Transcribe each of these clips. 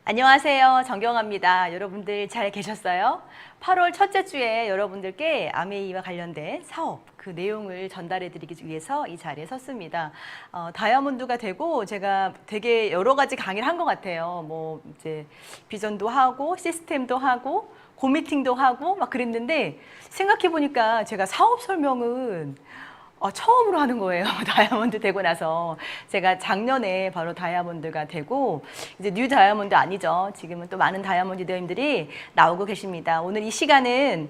안녕하세요. 정경아입니다. 여러분들 잘 계셨어요? 8월 첫째 주에 여러분들께 아메이와 관련된 사업, 그 내용을 전달해 드리기 위해서 이 자리에 섰습니다. 다이아몬드가 되고 제가 되게 여러 가지 강의를 한 것 같아요. 뭐 이제 비전도 하고 시스템도 하고 고미팅도 하고 막 그랬는데 생각해 보니까 제가 사업 설명은 처음으로 하는 거예요. 다이아몬드 되고 나서. 제가 작년에 바로 다이아몬드가 되고, 이제 뉴 다이아몬드 아니죠. 지금은 또 많은 다이아몬드 대원들이 나오고 계십니다. 오늘 이 시간은,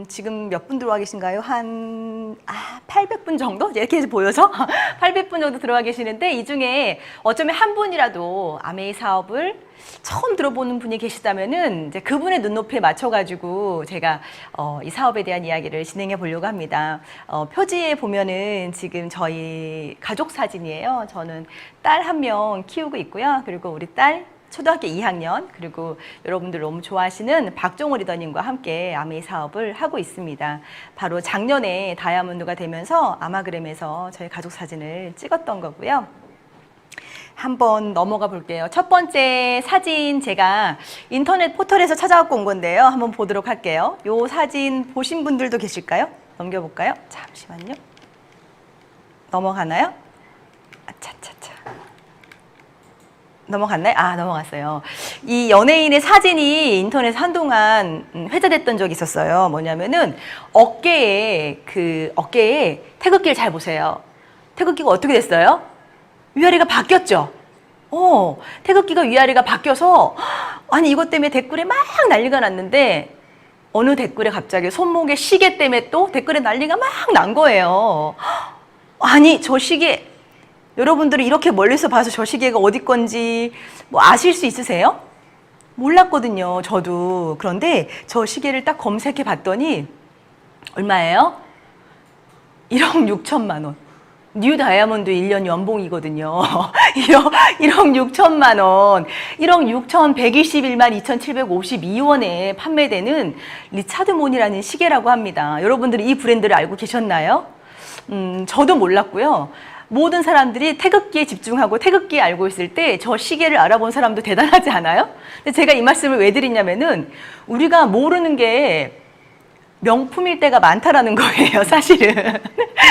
지금 몇 분 들어와 계신가요? 800분 정도? 이렇게 해서 보여서 800분 정도 들어와 계시는데, 이 중에 어쩌면 한 분이라도 아메이 사업을 처음 들어보는 분이 계시다면은 이제 그분의 눈높이에 맞춰가지고 제가 이 사업에 대한 이야기를 진행해 보려고 합니다. 표지에 보면은 지금 저희 가족 사진이에요. 저는 딸 한 명 키우고 있고요. 그리고 우리 딸 초등학교 2학년 그리고 여러분들 너무 좋아하시는 박종호 리더님과 함께 아메이 사업을 하고 있습니다. 바로 작년에 다이아몬드가 되면서 아마그램에서 저희 가족 사진을 찍었던 거고요. 한번 넘어가 볼게요. 첫 번째 사진 제가 인터넷 포털에서 찾아갖고 온 건데요. 한번 보도록 할게요. 이 사진 보신 분들도 계실까요? 넘겨볼까요? 잠시만요. 넘어가나요? 차차차. 넘어갔나요? 넘어갔어요. 이 연예인의 사진이 인터넷에 한동안 회자됐던 적이 있었어요. 뭐냐면은 어깨에 태극기를 잘 보세요. 태극기가 어떻게 됐어요? 위아래가 바뀌었죠? 태극기가 위아래가 바뀌어서 아니 이것 때문에 댓글에 막 난리가 났는데 어느 댓글에 갑자기 손목에 시계 때문에 또 댓글에 난리가 막 난 거예요. 아니 저 시계 여러분들이 이렇게 멀리서 봐서 저 시계가 어디 건지 뭐 아실 수 있으세요? 몰랐거든요. 저도. 그런데 저 시계를 딱 검색해 봤더니 얼마예요? 1억 6천만 원. 뉴 다이아몬드 1년 연봉이거든요. 1억 6천만 원. 1억 6,121만 2,752원에 판매되는 리차드 몬이라는 시계라고 합니다. 여러분들이 이 브랜드를 알고 계셨나요? 저도 몰랐고요. 모든 사람들이 태극기에 집중하고 태극기에 알고 있을 때 저 시계를 알아본 사람도 대단하지 않아요? 근데 제가 이 말씀을 왜 드리냐면은 우리가 모르는 게 명품일 때가 많다라는 거예요, 사실은.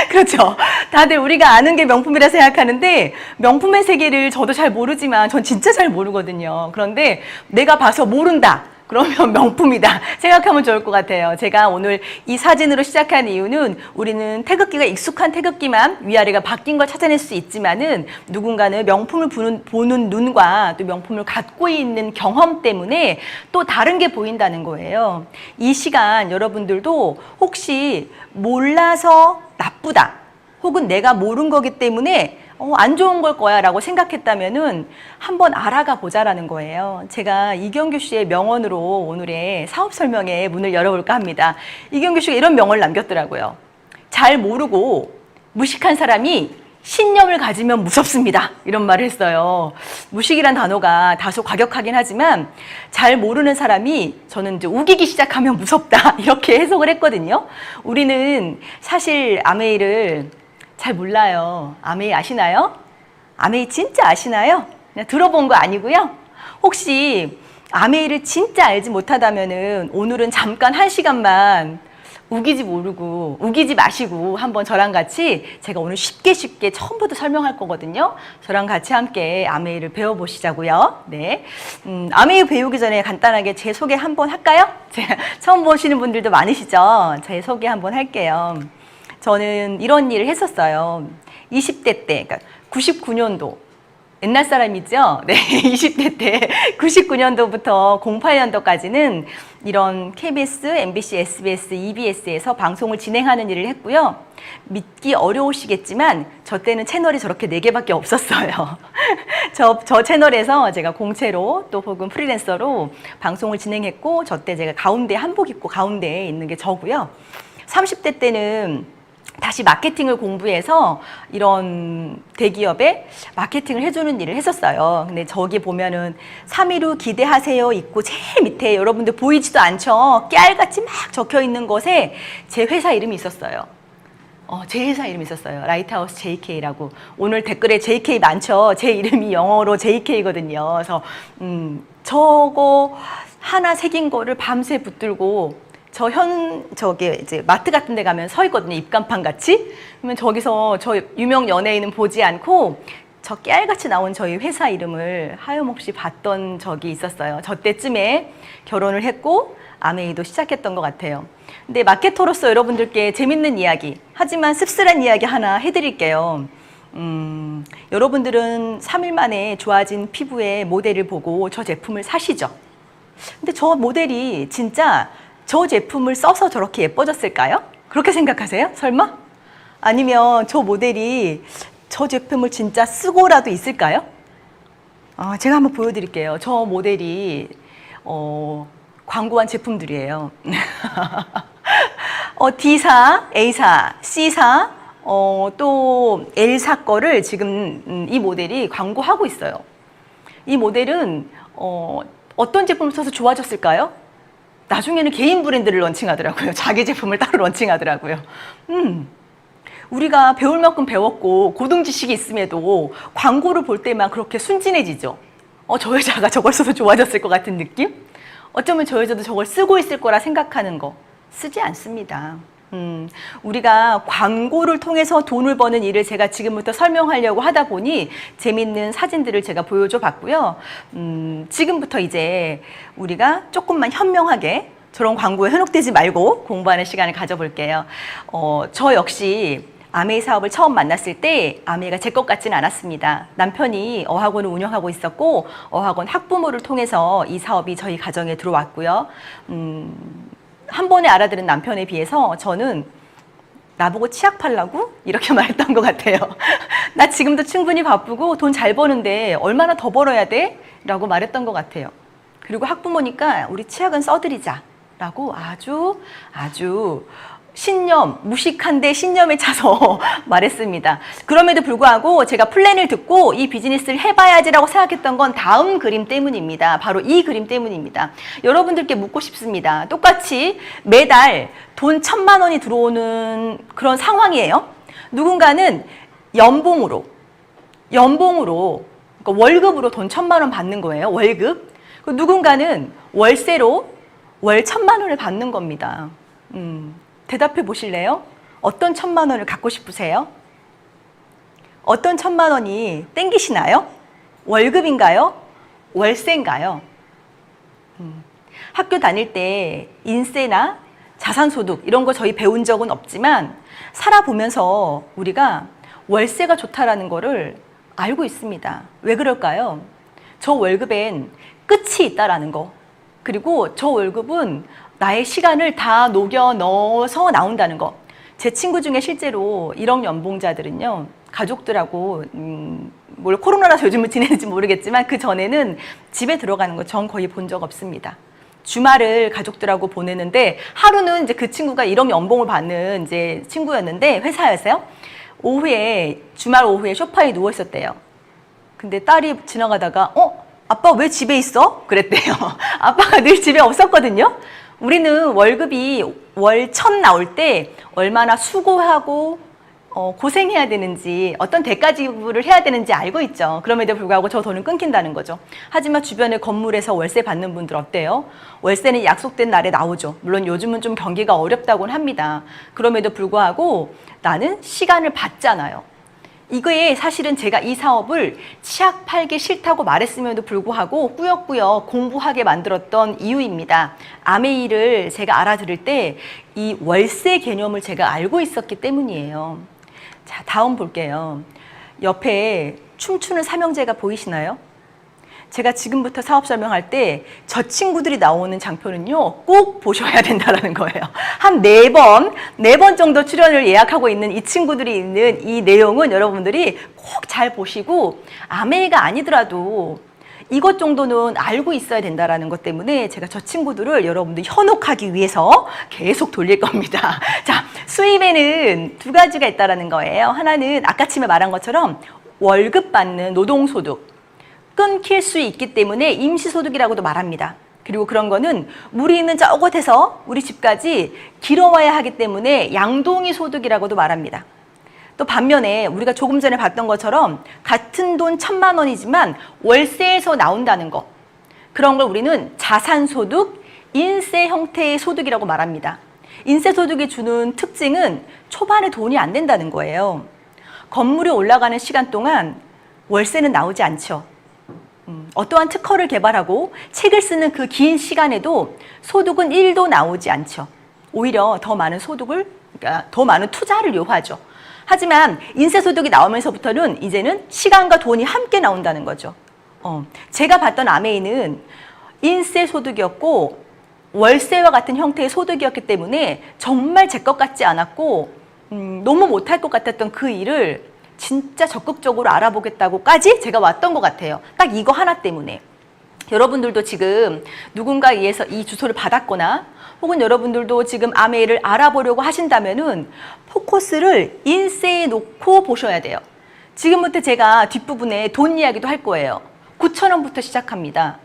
그렇죠. 다들 우리가 아는 게 명품이라 생각하는데 명품의 세계를 저도 잘 모르지만 전 진짜 잘 모르거든요. 그런데 내가 봐서 모른다. 그러면 명품이다 생각하면 좋을 것 같아요. 제가 오늘 이 사진으로 시작한 이유는 우리는 태극기가 익숙한 태극기만 위아래가 바뀐 걸 찾아낼 수 있지만은 누군가는 명품을 보는 눈과 또 명품을 갖고 있는 경험 때문에 또 다른 게 보인다는 거예요. 이 시간 여러분들도 혹시 몰라서 나쁘다 혹은 내가 모른 거기 때문에 안 좋은 걸 거야 라고 생각했다면은 한번 알아가 보자라는 거예요. 제가 이경규 씨의 명언으로 오늘의 사업 설명에 문을 열어볼까 합니다. 이경규 씨가 이런 명언을 남겼더라고요. 잘 모르고 무식한 사람이 신념을 가지면 무섭습니다. 이런 말을 했어요. 무식이란 단어가 다소 과격하긴 하지만 잘 모르는 사람이 저는 이제 우기기 시작하면 무섭다. 이렇게 해석을 했거든요. 우리는 사실 아메이를 잘 몰라요. 아메이 아시나요? 아메이 진짜 아시나요? 그냥 들어본 거 아니고요. 혹시 아메이를 진짜 알지 못하다면은 오늘은 잠깐 1시간만 우기지 마시고 한번 저랑 같이 제가 오늘 쉽게 처음부터 설명할 거거든요. 저랑 같이 함께 아메이를 배워보시자고요. 네. 아메이 배우기 전에 간단하게 제 소개 한번 할까요? 제가 처음 보시는 분들도 많으시죠? 제 소개 한번 할게요. 저는 이런 일을 했었어요. 20대 때, 그러니까 99년도. 옛날 사람이죠? 네, 20대 때 99년도부터 08년도까지는 이런 KBS, MBC, SBS, EBS에서 방송을 진행하는 일을 했고요. 믿기 어려우시겠지만 저 때는 채널이 저렇게 4개밖에 없었어요. 저 채널에서 제가 공채로 또 혹은 프리랜서로 방송을 진행했고 저 때 제가 가운데 한복 입고 가운데에 있는 게 저고요. 30대 때는 다시 마케팅을 공부해서 이런 대기업에 마케팅을 해주는 일을 했었어요. 근데 저기 보면은 3.15 기대하세요 있고 제일 밑에 여러분들 보이지도 않죠? 깨알같이 막 적혀 있는 것에 제 회사 이름이 있었어요. 제 회사 이름이 있었어요. 라이트하우스 JK라고. 오늘 댓글에 JK 많죠? 제 이름이 영어로 JK거든요. 그래서 저거 하나 새긴 거를 밤새 붙들고 저기 이제 마트 같은 데 가면 서 있거든요. 입간판 같이. 그러면 저기서 저 유명 연예인은 보지 않고 저 깨알같이 나온 저희 회사 이름을 하염없이 봤던 적이 있었어요. 저 때쯤에 결혼을 했고 아메이도 시작했던 것 같아요. 근데 마케터로서 여러분들께 재밌는 이야기, 하지만 씁쓸한 이야기 하나 해드릴게요. 여러분들은 3일 만에 좋아진 피부의 모델을 보고 저 제품을 사시죠. 근데 저 모델이 진짜 저 제품을 써서 저렇게 예뻐졌을까요? 그렇게 생각하세요? 설마? 아니면 저 모델이 저 제품을 진짜 쓰고라도 있을까요? 제가 한번 보여드릴게요. 저 모델이 광고한 제품들이에요. D사, A사, C사, 또 L사 거를 지금 이 모델이 광고하고 있어요. 이 모델은 어떤 제품을 써서 좋아졌을까요? 나중에는 개인 브랜드를 런칭하더라고요. 자기 제품을 따로 런칭하더라고요. 우리가 배울 만큼 배웠고 고등 지식이 있음에도 광고를 볼 때만 그렇게 순진해지죠. 저 여자가 저걸 써서 좋아졌을 것 같은 느낌? 어쩌면 저 여자도 저걸 쓰고 있을 거라 생각하는 거. 쓰지 않습니다. 우리가 광고를 통해서 돈을 버는 일을 제가 지금부터 설명하려고 하다 보니 재밌는 사진들을 제가 보여줘 봤고요. 지금부터 이제 우리가 조금만 현명하게 저런 광고에 현혹되지 말고 공부하는 시간을 가져볼게요. 저 역시 아메이 사업을 처음 만났을 때 아메이가 제 것 같지는 않았습니다. 남편이 어학원을 운영하고 있었고 어학원 학부모를 통해서 이 사업이 저희 가정에 들어왔고요. 한 번에 알아들은 남편에 비해서 저는 나보고 치약 팔라고? 이렇게 말했던 것 같아요. 나 지금도 충분히 바쁘고 돈 잘 버는데 얼마나 더 벌어야 돼? 라고 말했던 것 같아요. 그리고 학부모니까 우리 치약은 써드리자 라고 아주 신념, 무식한데 신념에 차서 말했습니다. 그럼에도 불구하고 제가 플랜을 듣고 이 비즈니스를 해봐야지라고 생각했던 건 다음 그림 때문입니다. 바로 이 그림 때문입니다. 여러분들께 묻고 싶습니다. 똑같이 매달 돈 1,000만 원이 들어오는 그런 상황이에요. 누군가는 연봉으로 그러니까 월급으로 돈 1,000만 원 받는 거예요. 월급. 누군가는 월세로 월 1,000만 원을 받는 겁니다. 대답해 보실래요? 어떤 1,000만 원을 갖고 싶으세요? 어떤 1,000만 원이 땡기시나요? 월급인가요? 월세인가요? 학교 다닐 때 인세나 자산소득 이런 거 저희 배운 적은 없지만 살아보면서 우리가 월세가 좋다라는 거를 알고 있습니다. 왜 그럴까요? 저 월급엔 끝이 있다라는 거. 그리고 저 월급은 나의 시간을 다 녹여 넣어서 나온다는 거. 제 친구 중에 실제로 1억 연봉자들은요, 가족들하고 뭘 코로나라서 요즘은 지내는지 모르겠지만 그 전에는 집에 들어가는 거 전 거의 본 적 없습니다. 주말을 가족들하고 보내는데 하루는 이제 그 친구가 1억 연봉을 받는 이제 친구였는데 회사에서요. 주말 오후에 소파에 누워 있었대요. 근데 딸이 지나가다가 아빠 왜 집에 있어? 그랬대요. 아빠가 늘 집에 없었거든요. 우리는 월급이 월 1,000 나올 때 얼마나 수고하고 고생해야 되는지 어떤 대가 지불을 해야 되는지 알고 있죠. 그럼에도 불구하고 저 돈은 끊긴다는 거죠. 하지만 주변에 건물에서 월세 받는 분들 어때요? 월세는 약속된 날에 나오죠. 물론 요즘은 좀 경기가 어렵다고는 합니다. 그럼에도 불구하고 나는 시간을 받잖아요. 이거에 사실은 제가 이 사업을 치약 팔기 싫다고 말했음에도 불구하고 꾸역꾸역 공부하게 만들었던 이유입니다. 아메이를 제가 알아들을 때 이 월세 개념을 제가 알고 있었기 때문이에요. 자, 다음 볼게요. 옆에 춤추는 삼형제가 보이시나요? 제가 지금부터 사업 설명할 때 저 친구들이 나오는 장표는요, 꼭 보셔야 된다는 거예요. 한 4번 정도 출연을 예약하고 있는 이 친구들이 있는 이 내용은 여러분들이 꼭 잘 보시고 아메이가 아니더라도 이것 정도는 알고 있어야 된다는 것 때문에 제가 저 친구들을 여러분들 현혹하기 위해서 계속 돌릴 겁니다. 자, 수입에는 2가지가 있다는 거예요. 하나는 아까 처음에 말한 것처럼 월급 받는 노동소득. 끊길 수 있기 때문에 임시소득이라고도 말합니다. 그리고 그런 거는 물이 있는 저곳에서 우리 집까지 길어와야 하기 때문에 양동이 소득이라고도 말합니다. 또 반면에 우리가 조금 전에 봤던 것처럼 같은 돈 1,000만 원이지만 월세에서 나온다는 것, 그런 걸 우리는 자산소득, 인세 형태의 소득이라고 말합니다. 인세소득이 주는 특징은 초반에 돈이 안 된다는 거예요. 건물이 올라가는 시간 동안 월세는 나오지 않죠. 어떠한 특허를 개발하고 책을 쓰는 그 긴 시간에도 소득은 1도 나오지 않죠. 오히려 더 많은 소득을, 그러니까 더 많은 투자를 요하죠. 하지만 인세소득이 나오면서부터는 이제는 시간과 돈이 함께 나온다는 거죠. 제가 봤던 아메이는 인세소득이었고 월세와 같은 형태의 소득이었기 때문에 정말 제 것 같지 않았고 너무 못할 것 같았던 그 일을 진짜 적극적으로 알아보겠다고까지 제가 왔던 것 같아요. 딱 이거 하나 때문에. 여러분들도 지금 누군가에 의해서 이 주소를 받았거나 혹은 여러분들도 지금 아메이를 알아보려고 하신다면은 포커스를 인세에 놓고 보셔야 돼요. 지금부터 제가 뒷부분에 돈 이야기도 할 거예요. 9,000원부터 시작합니다.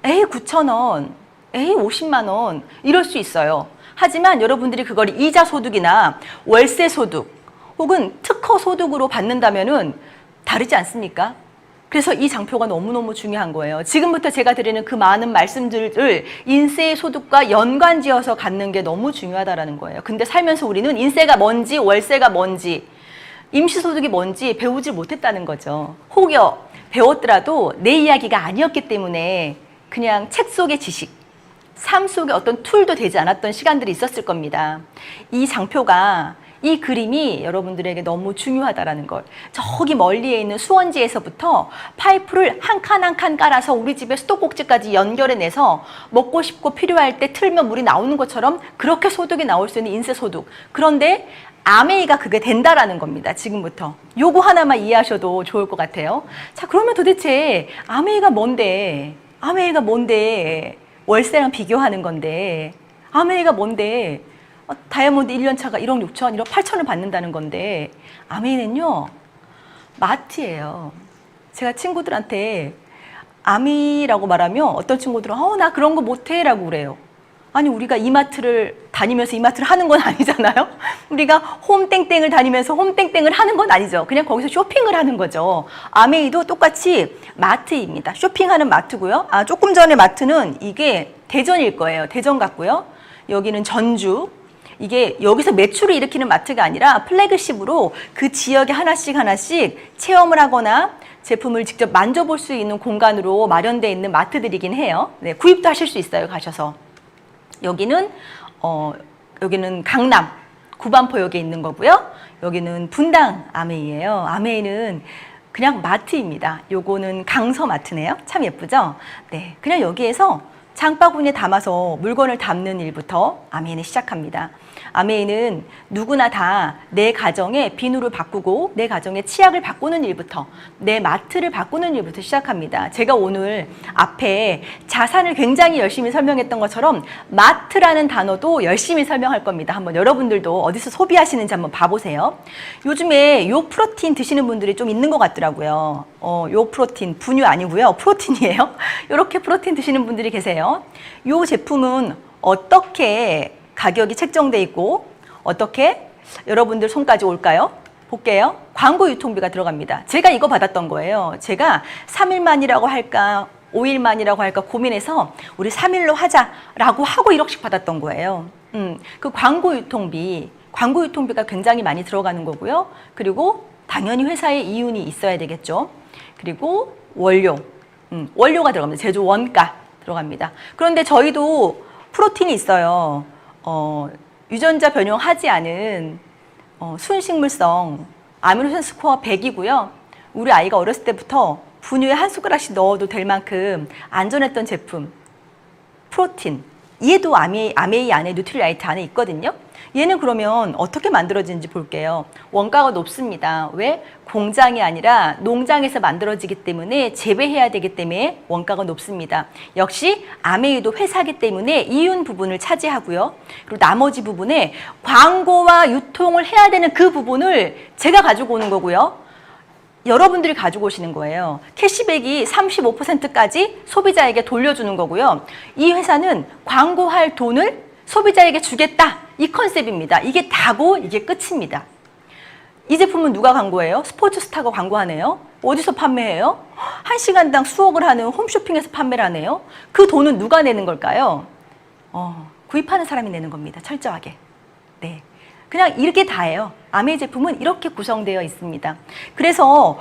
에이 9,000원, 에이 50만 원 이럴 수 있어요. 하지만 여러분들이 그걸 이자 소득이나 월세 소득 혹은 특허 소득으로 받는다면은 다르지 않습니까? 그래서 이 장표가 너무너무 중요한 거예요. 지금부터 제가 드리는 그 많은 말씀들을 인세의 소득과 연관지어서 갖는 게 너무 중요하다는 거예요. 근데 살면서 우리는 인세가 뭔지 월세가 뭔지 임시소득이 뭔지 배우지 못했다는 거죠. 혹여 배웠더라도 내 이야기가 아니었기 때문에 그냥 책 속의 지식, 삶 속의 어떤 툴도 되지 않았던 시간들이 있었을 겁니다. 이 장표가, 이 그림이 여러분들에게 너무 중요하다는 걸. 저기 멀리에 있는 수원지에서부터 파이프를 한 칸 한 칸 깔아서 우리 집의 수도꼭지까지 연결해내서 먹고 싶고 필요할 때 틀면 물이 나오는 것처럼 그렇게 소득이 나올 수 있는 인세소득. 그런데 아메이가 그게 된다라는 겁니다. 지금부터. 요거 하나만 이해하셔도 좋을 것 같아요. 자, 그러면 도대체 아메이가 뭔데? 아메이가 뭔데? 월세랑 비교하는 건데. 아메이가 뭔데? 다이아몬드 1년차가 1억 6천, 1억 8천을 받는다는 건데 아메이는요 마트예요. 제가 친구들한테 아미라고 말하면 어떤 친구들은 나 그런 거 못해 라고 그래요. 아니 우리가 이마트를 다니면서 이마트를 하는 건 아니잖아요. 우리가 홈땡땡을 다니면서 홈땡땡을 하는 건 아니죠. 그냥 거기서 쇼핑을 하는 거죠. 아메이도 똑같이 마트입니다. 쇼핑하는 마트고요. 조금 전에 마트는 이게 대전일 거예요. 대전 같고요. 여기는 전주. 이게 여기서 매출을 일으키는 마트가 아니라 플래그십으로 그 지역에 하나씩 체험을 하거나 제품을 직접 만져볼 수 있는 공간으로 마련되어 있는 마트들이긴 해요. 네, 구입도 하실 수 있어요, 가셔서. 여기는 강남, 구반포역에 있는 거고요. 여기는 분당 아메이예요. 아메이는 그냥 마트입니다. 요거는 강서마트네요. 참 예쁘죠? 네, 그냥 여기에서 장바구니에 담아서 물건을 담는 일부터 아메이는 시작합니다. 아메이는 누구나 다 내 가정의 비누를 바꾸고 내 가정의 치약을 바꾸는 일부터, 내 마트를 바꾸는 일부터 시작합니다. 제가 오늘 앞에 자산을 굉장히 열심히 설명했던 것처럼 마트라는 단어도 열심히 설명할 겁니다. 한번 여러분들도 어디서 소비하시는지 한번 봐보세요. 요즘에 요 프로틴 드시는 분들이 좀 있는 것 같더라고요. 요 프로틴, 분유 아니고요. 프로틴이에요. 이렇게 프로틴 드시는 분들이 계세요. 요 제품은 어떻게 가격이 책정돼 있고 어떻게 여러분들 손까지 올까요? 볼게요. 광고 유통비가 들어갑니다. 제가 이거 받았던 거예요. 제가 3일만이라고 할까 5일만이라고 할까 고민해서 우리 3일로 하자라고 하고 1억씩 받았던 거예요. 그 광고 유통비가 굉장히 많이 들어가는 거고요. 그리고 당연히 회사에 이윤이 있어야 되겠죠. 그리고 원료가 들어갑니다. 제조 원가 들어갑니다. 그런데 저희도 프로틴이 있어요. 유전자 변형하지 않은 순식물성 아미노산 스코어 100이고요. 우리 아이가 어렸을 때부터 분유에 한 숟가락씩 넣어도 될 만큼 안전했던 제품 프로틴. 얘도 아메이 안에 뉴트리라이트 안에 있거든요. 얘는 그러면 어떻게 만들어지는지 볼게요. 원가가 높습니다. 왜? 공장이 아니라 농장에서 만들어지기 때문에 재배해야 되기 때문에 원가가 높습니다. 역시 아메이도 회사기 때문에 이윤 부분을 차지하고요. 그리고 나머지 부분에 광고와 유통을 해야 되는 그 부분을 제가 가지고 오는 거고요. 여러분들이 가지고 오시는 거예요. 캐시백이 35%까지 소비자에게 돌려주는 거고요. 이 회사는 광고할 돈을 소비자에게 주겠다. 이 컨셉입니다. 이게 다고 이게 끝입니다. 이 제품은 누가 광고해요? 스포츠스타가 광고하네요. 어디서 판매해요? 1시간당 수억을 하는 홈쇼핑에서 판매를 하네요. 그 돈은 누가 내는 걸까요? 구입하는 사람이 내는 겁니다. 철저하게. 네. 그냥 이렇게 다예요. 아메이 제품은 이렇게 구성되어 있습니다. 그래서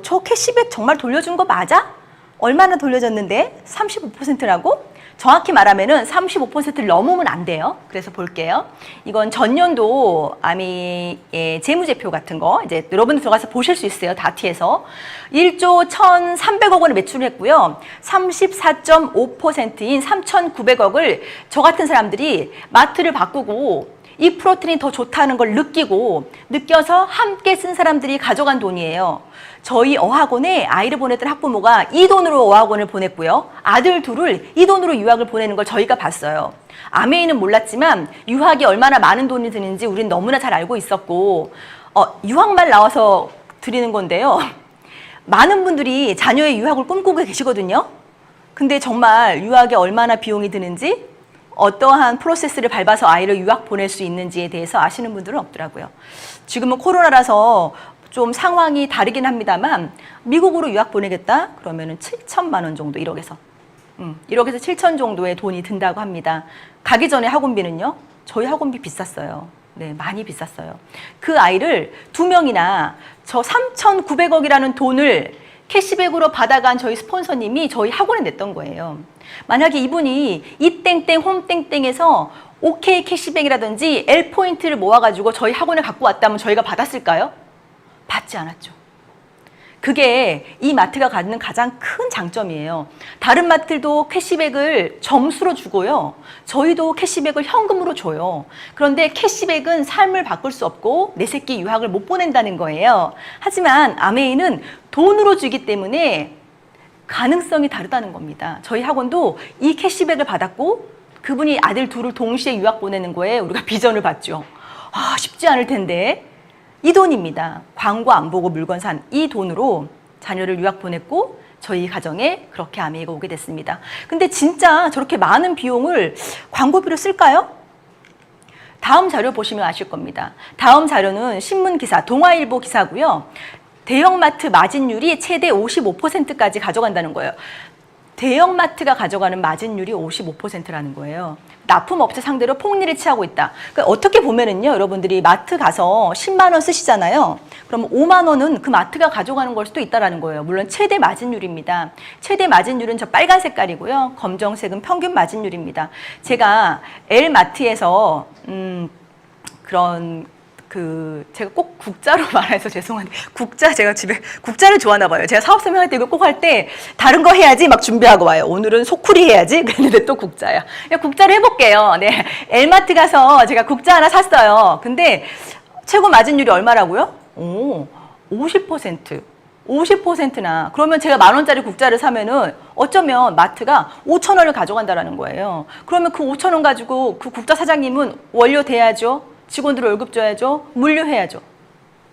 저 캐시백 정말 돌려준 거 맞아? 얼마나 돌려줬는데? 35%라고? 정확히 말하면은 35%를 넘으면 안 돼요. 그래서 볼게요. 이건 전년도 아미의 재무제표 같은 거 이제 여러분 들어가서 보실 수 있어요. 다티에서 1조 1,300억 원을 매출했고요. 34.5%인 3,900억을 저 같은 사람들이 마트를 바꾸고 이 프로틴이 더 좋다는 걸 느껴서 함께 쓴 사람들이 가져간 돈이에요. 저희 어학원에 아이를 보냈던 학부모가 이 돈으로 어학원을 보냈고요. 아들 둘을 이 돈으로 유학을 보내는 걸 저희가 봤어요. 아메이는 몰랐지만 유학이 얼마나 많은 돈이 드는지 우린 너무나 잘 알고 있었고 유학만 나와서 드리는 건데요. 많은 분들이 자녀의 유학을 꿈꾸고 계시거든요. 근데 정말 유학에 얼마나 비용이 드는지 어떠한 프로세스를 밟아서 아이를 유학 보낼 수 있는지에 대해서 아시는 분들은 없더라고요. 지금은 코로나라서 좀 상황이 다르긴 합니다만 미국으로 유학 보내겠다? 그러면은 7천만 원 정도 1억에서 1억에서 7천 정도의 돈이 든다고 합니다. 가기 전에 학원비는요? 저희 학원비 비쌌어요. 네, 많이 비쌌어요. 그 아이를 2명이나 저 3,900억이라는 돈을 캐시백으로 받아간 저희 스폰서님이 저희 학원에 냈던 거예요. 만약에 이분이 이땡땡 홈땡땡에서 OK 캐시백이라든지 L포인트를 모아가지고 저희 학원에 갖고 왔다면 저희가 받았을까요? 받지 않았죠. 그게 이 마트가 갖는 가장 큰 장점이에요. 다른 마트도 캐시백을 점수로 주고요. 저희도 캐시백을 현금으로 줘요. 그런데 캐시백은 삶을 바꿀 수 없고 내 새끼 유학을 못 보낸다는 거예요. 하지만 아메이는 돈으로 주기 때문에 가능성이 다르다는 겁니다. 저희 학원도 이 캐시백을 받았고 그분이 아들 둘을 동시에 유학 보내는 거에 우리가 비전을 봤죠. 쉽지 않을 텐데. 이 돈입니다. 광고 안 보고 물건 산 이 돈으로 자녀를 유학 보냈고 저희 가정에 그렇게 아메이가 오게 됐습니다. 근데 진짜 저렇게 많은 비용을 광고비로 쓸까요? 다음 자료 보시면 아실 겁니다. 다음 자료는 신문 기사, 동아일보 기사고요. 대형마트 마진율이 최대 55%까지 가져간다는 거예요. 대형마트가 가져가는 마진율이 55%라는 거예요. 납품업체 상대로 폭리를 취하고 있다. 그러니까 어떻게 보면은요, 여러분들이 마트 가서 10만 원 쓰시잖아요. 그러면 5만 원은 그 마트가 가져가는 걸 수도 있다라는 거예요. 물론 최대 마진율입니다. 최대 마진율은 저 빨간 색깔이고요. 검정색은 평균 마진율입니다. 제가 L마트에서 제가 꼭 국자로 말해서 죄송한데 제가 집에 국자를 좋아하나 봐요. 제가 사업 설명할 때 이거 꼭 할 때 다른 거 해야지 막 준비하고 와요. 오늘은 소쿠리 해야지. 그랬는데 또 국자야. 그냥 국자를 해볼게요. 네, L마트 가서 제가 국자 하나 샀어요. 근데 최고 마진율이 얼마라고요? 50%. 50%나 그러면 제가 10,000원짜리 국자를 사면은 어쩌면 마트가 5,000원을 가져간다라는 거예요. 그러면 그 5,000원 가지고 그 국자 사장님은 원료 대야죠. 직원들 월급 줘야죠. 물류해야죠.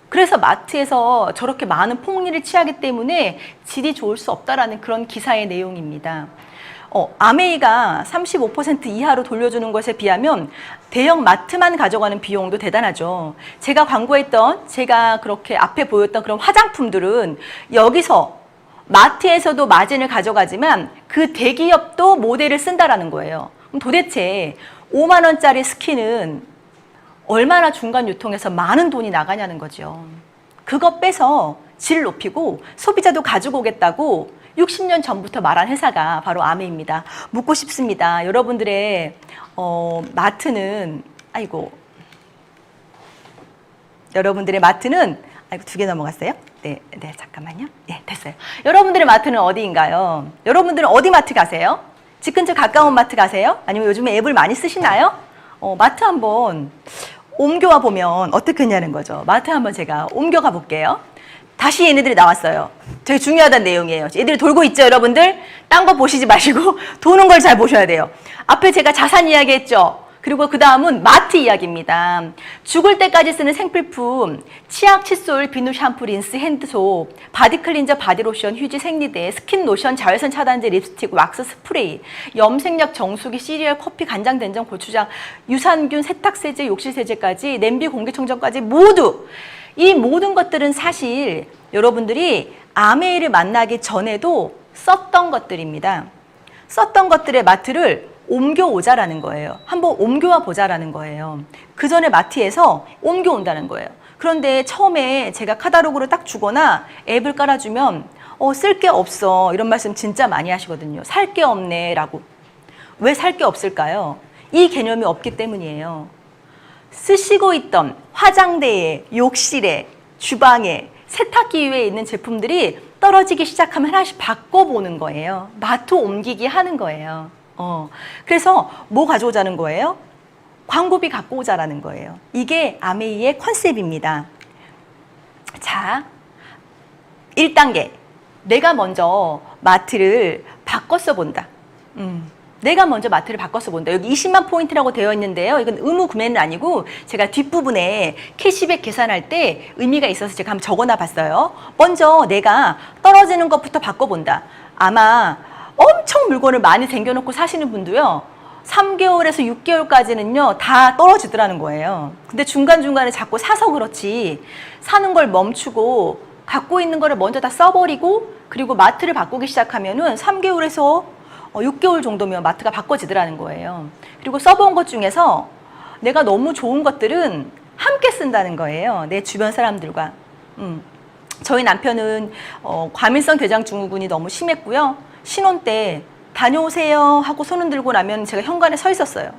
그래서 마트에서 저렇게 많은 폭리를 취하기 때문에 질이 좋을 수 없다라는 그런 기사의 내용입니다. 아메이가 35% 이하로 돌려주는 것에 비하면 대형 마트만 가져가는 비용도 대단하죠. 제가 광고했던, 제가 그렇게 앞에 보였던 그런 화장품들은 여기서 마트에서도 마진을 가져가지만 그 대기업도 모델을 쓴다라는 거예요. 그럼 도대체 5만 원짜리 스킨은 얼마나 중간 유통에서 많은 돈이 나가냐는 거죠. 그거 빼서 질 높이고 소비자도 가지고 오겠다고 60년 전부터 말한 회사가 바로 아메이입니다. 묻고 싶습니다. 여러분들의 마트는 여러분들의 마트는 2개 넘어갔어요? 네, 잠깐만요. 네, 됐어요. 여러분들의 마트는 어디인가요? 여러분들은 어디 마트 가세요? 집 근처 가까운 마트 가세요? 아니면 요즘에 앱을 많이 쓰시나요? 마트 한번 옮겨와 보면 어떻게 했냐는 거죠. 마트 한번 제가 옮겨가 볼게요. 다시 얘네들이 나왔어요. 되게 중요하다는 내용이에요. 얘들이 돌고 있죠, 여러분들? 딴 거 보시지 마시고 도는 걸 잘 보셔야 돼요. 앞에 제가 자산 이야기 했죠. 그리고 그 다음은 마트 이야기입니다. 죽을 때까지 쓰는 생필품, 치약, 칫솔, 비누, 샴푸, 린스, 핸드소, 바디 클린저, 바디로션, 휴지, 생리대, 스킨 로션, 자외선 차단제, 립스틱, 왁스, 스프레이, 염색약, 정수기, 시리얼, 커피, 간장, 된장, 고추장, 유산균, 세탁세제, 욕실세제까지, 냄비, 공기청정까지 모두 이 모든 것들은 사실 여러분들이 아메이를 만나기 전에도 썼던 것들입니다. 썼던 것들의 마트를 옮겨오자라는 거예요. 한번 옮겨와 보자라는 거예요. 그 전에 마트에서 옮겨온다는 거예요. 그런데 처음에 제가 카탈로그를 딱 주거나 앱을 깔아주면 쓸 게 없어 이런 말씀 진짜 많이 하시거든요. 살 게 없네 라고. 왜 살 게 없을까요? 이 개념이 없기 때문이에요. 쓰시고 있던 화장대에, 욕실에, 주방에, 세탁기 위에 있는 제품들이 떨어지기 시작하면 하나씩 바꿔보는 거예요. 마트 옮기기 하는 거예요. 그래서 뭐 가져오자는 거예요? 광고비 갖고 오자라는 거예요. 이게 아메이의 컨셉입니다. 자, 1단계. 내가 먼저 마트를 바꿔서 본다. 내가 먼저 마트를 바꿔서 본다. 여기 20만 포인트라고 되어 있는데요. 이건 의무 구매는 아니고 제가 뒷부분에 캐시백 계산할 때 의미가 있어서 제가 한번 적어놔 봤어요. 먼저 내가 떨어지는 것부터 바꿔본다. 아마 엄청 물건을 많이 쟁겨놓고 사시는 분도요. 3개월에서 6개월까지는요. 다 떨어지더라는 거예요. 근데 중간중간에 자꾸 사서 그렇지 사는 걸 멈추고 갖고 있는 거를 먼저 다 써버리고 그리고 마트를 바꾸기 시작하면은 3개월에서 6개월 정도면 마트가 바꿔지더라는 거예요. 그리고 써본 것 중에서 내가 너무 좋은 것들은 함께 쓴다는 거예요. 내 주변 사람들과. 저희 남편은 과민성 대장 증후군이 너무 심했고요. 신혼 때 다녀오세요 하고 손 흔들고 나면 제가 현관에 서 있었어요.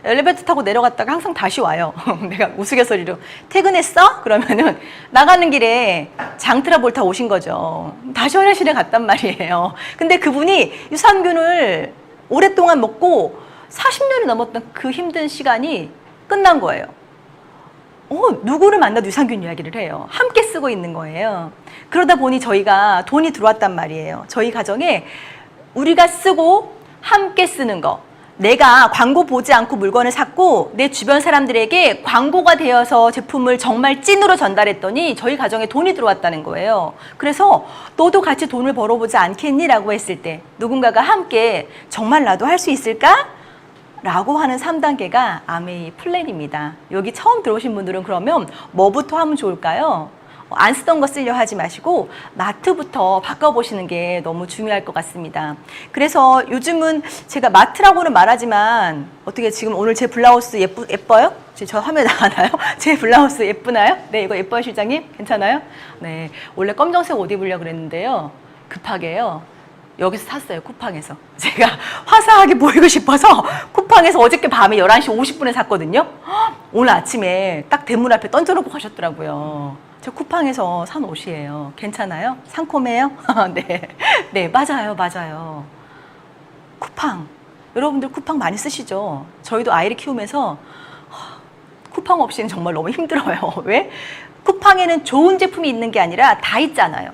엘리베이터 타고 내려갔다가 항상 다시 와요. 내가 우스갯소리로 퇴근했어? 그러면은 나가는 길에 장트라볼타 오신 거죠. 다시 화장실에 갔단 말이에요. 근데 그분이 유산균을 오랫동안 먹고 40년이 넘었던 그 힘든 시간이 끝난 거예요. 누구를 만나도 유산균 이야기를 해요. 함께 쓰고 있는 거예요. 그러다 보니 저희가 돈이 들어왔단 말이에요. 저희 가정에 우리가 쓰고 함께 쓰는 거. 내가 광고 보지 않고 물건을 샀고 내 주변 사람들에게 광고가 되어서 제품을 정말 찐으로 전달했더니 저희 가정에 돈이 들어왔다는 거예요. 그래서 너도 같이 돈을 벌어보지 않겠니? 라고 했을 때 누군가가 함께 정말 나도 할 수 있을까? 라고 하는 3단계가 아메이 플랜입니다. 여기 처음 들어오신 분들은 그러면 뭐부터 하면 좋을까요? 안 쓰던 거 쓰려 하지 마시고 마트부터 바꿔보시는 게 너무 중요할 것 같습니다. 그래서 요즘은 제가 마트라고는 말하지만 어떻게 지금 오늘 제 블라우스 예뻐요? 저 화면에 나가나요? 제 블라우스 예쁘나요? 네, 이거 예뻐요 실장님? 괜찮아요? 네, 원래 검정색 옷 입으려고 그랬는데요. 급하게요. 여기서 샀어요. 쿠팡에서. 제가 화사하게 보이고 싶어서 쿠팡에서 어저께 밤에 11시 50분에 샀거든요. 오늘 아침에 딱 대문 앞에 던져놓고 가셨더라고요. 저 쿠팡에서 산 옷이에요. 괜찮아요? 상콤해요? 네. 네, 맞아요. 쿠팡. 여러분들 쿠팡 많이 쓰시죠? 저희도 아이를 키우면서 쿠팡 없이는 정말 너무 힘들어요. 왜? 쿠팡에는 좋은 제품이 있는 게 아니라 다 있잖아요.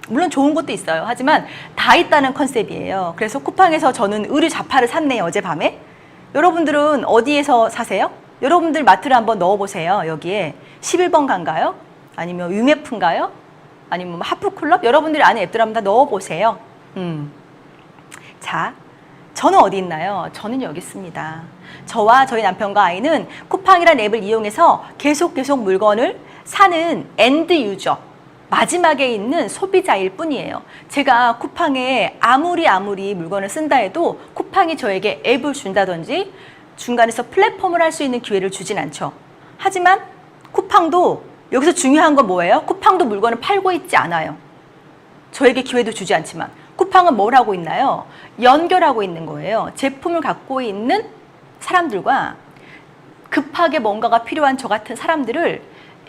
물론 좋은 것도 있어요. 하지만 다 있다는 컨셉이에요. 그래서 쿠팡에서 저는 의류 자파를 샀네요. 어젯밤에. 여러분들은 어디에서 사세요? 여러분들 마트를 한번 넣어보세요. 여기에 11번 가인가요? 아니면 유메프인가요? 아니면 하프클럽? 여러분들이 아는 앱들 한번 다 넣어보세요. 자, 저는 어디 있나요? 저는 여기 있습니다. 저와 저희 남편과 아이는 쿠팡이라는 앱을 이용해서 계속 물건을 사는 엔드 유저, 마지막에 있는 소비자일 뿐이에요. 제가 쿠팡에 아무리 물건을 쓴다 해도 쿠팡이 저에게 앱을 준다든지 중간에서 플랫폼을 할 수 있는 기회를 주진 않죠. 하지만 쿠팡도 여기서 중요한 건 뭐예요? 쿠팡도 물건을 팔고 있지 않아요. 저에게 기회도 주지 않지만 쿠팡은 뭘 하고 있나요? 연결하고 있는 거예요. 제품을 갖고 있는 사람들과 급하게 뭔가가 필요한 저 같은 사람들을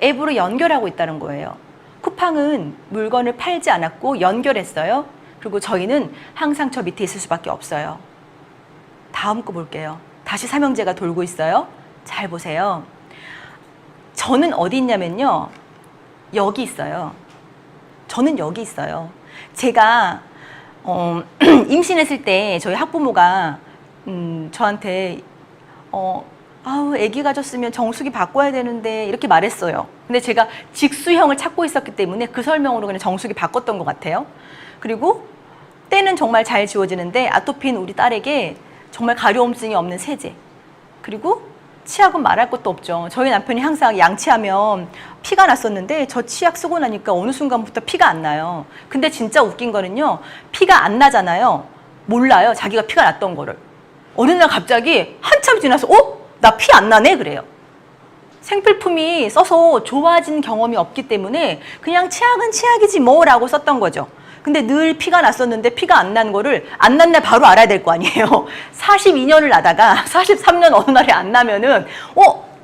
앱으로 연결하고 있다는 거예요. 쿠팡은 물건을 팔지 않았고 연결했어요. 그리고 저희는 항상 저 밑에 있을 수밖에 없어요. 다음 거 볼게요. 다시 삼형제가 돌고 있어요. 잘 보세요. 저는 어디 있냐면요. 여기 있어요. 저는 여기 있어요. 제가 임신했을 때 저희 학부모가 저한테 아우, 아기 가졌으면 정수기 바꿔야 되는데 이렇게 말했어요. 근데 제가 직수형을 찾고 있었기 때문에 그 설명으로 그냥 정수기 바꿨던 것 같아요. 그리고 때는 정말 잘 지워지는데 아토피인 우리 딸에게 정말 가려움증이 없는 세제. 그리고 치약은 말할 것도 없죠. 저희 남편이 항상 양치하면 피가 났었는데 저 치약 쓰고 나니까 어느 순간부터 피가 안 나요. 근데 진짜 웃긴 거는요. 피가 안 나잖아요. 몰라요. 자기가 피가 났던 거를. 어느 날 갑자기 한참 지나서 나 피 안 나네? 그래요. 생필품이 써서 좋아진 경험이 없기 때문에 그냥 치약은 치약이지 뭐라고 썼던 거죠. 근데 늘 피가 났었는데 피가 안 난 거를 안 난 날 바로 알아야 될 거 아니에요. 42년을 나다가 43년 어느 날에 안 나면은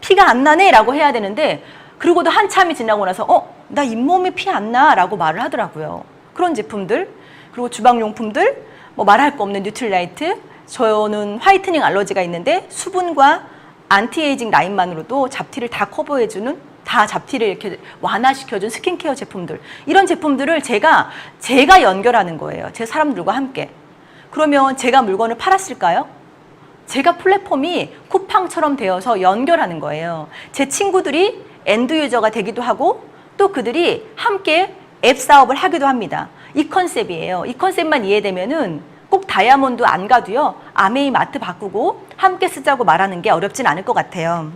피가 안 나네 라고 해야 되는데 그러고도 한참이 지나고 나서 나 잇몸에 피 안 나 라고 말을 하더라고요. 그런 제품들 그리고 주방용품들 뭐 말할 거 없는 뉴트릴라이트 저는 화이트닝 알러지가 있는데 수분과 안티에이징 라인만으로도 잡티를 다 커버해주는 다 잡티를 이렇게 완화시켜준 스킨케어 제품들 이런 제품들을 제가 연결하는 거예요. 제 사람들과 함께. 그러면 제가 물건을 팔았을까요? 제가 플랫폼이 쿠팡처럼 되어서 연결하는 거예요. 제 친구들이 엔드 유저가 되기도 하고 또 그들이 함께 앱 사업을 하기도 합니다. 이 컨셉이에요. 이 컨셉만 이해되면은 꼭 다이아몬드 안 가도요. 아메이 마트 바꾸고 함께 쓰자고 말하는 게 어렵진 않을 것 같아요.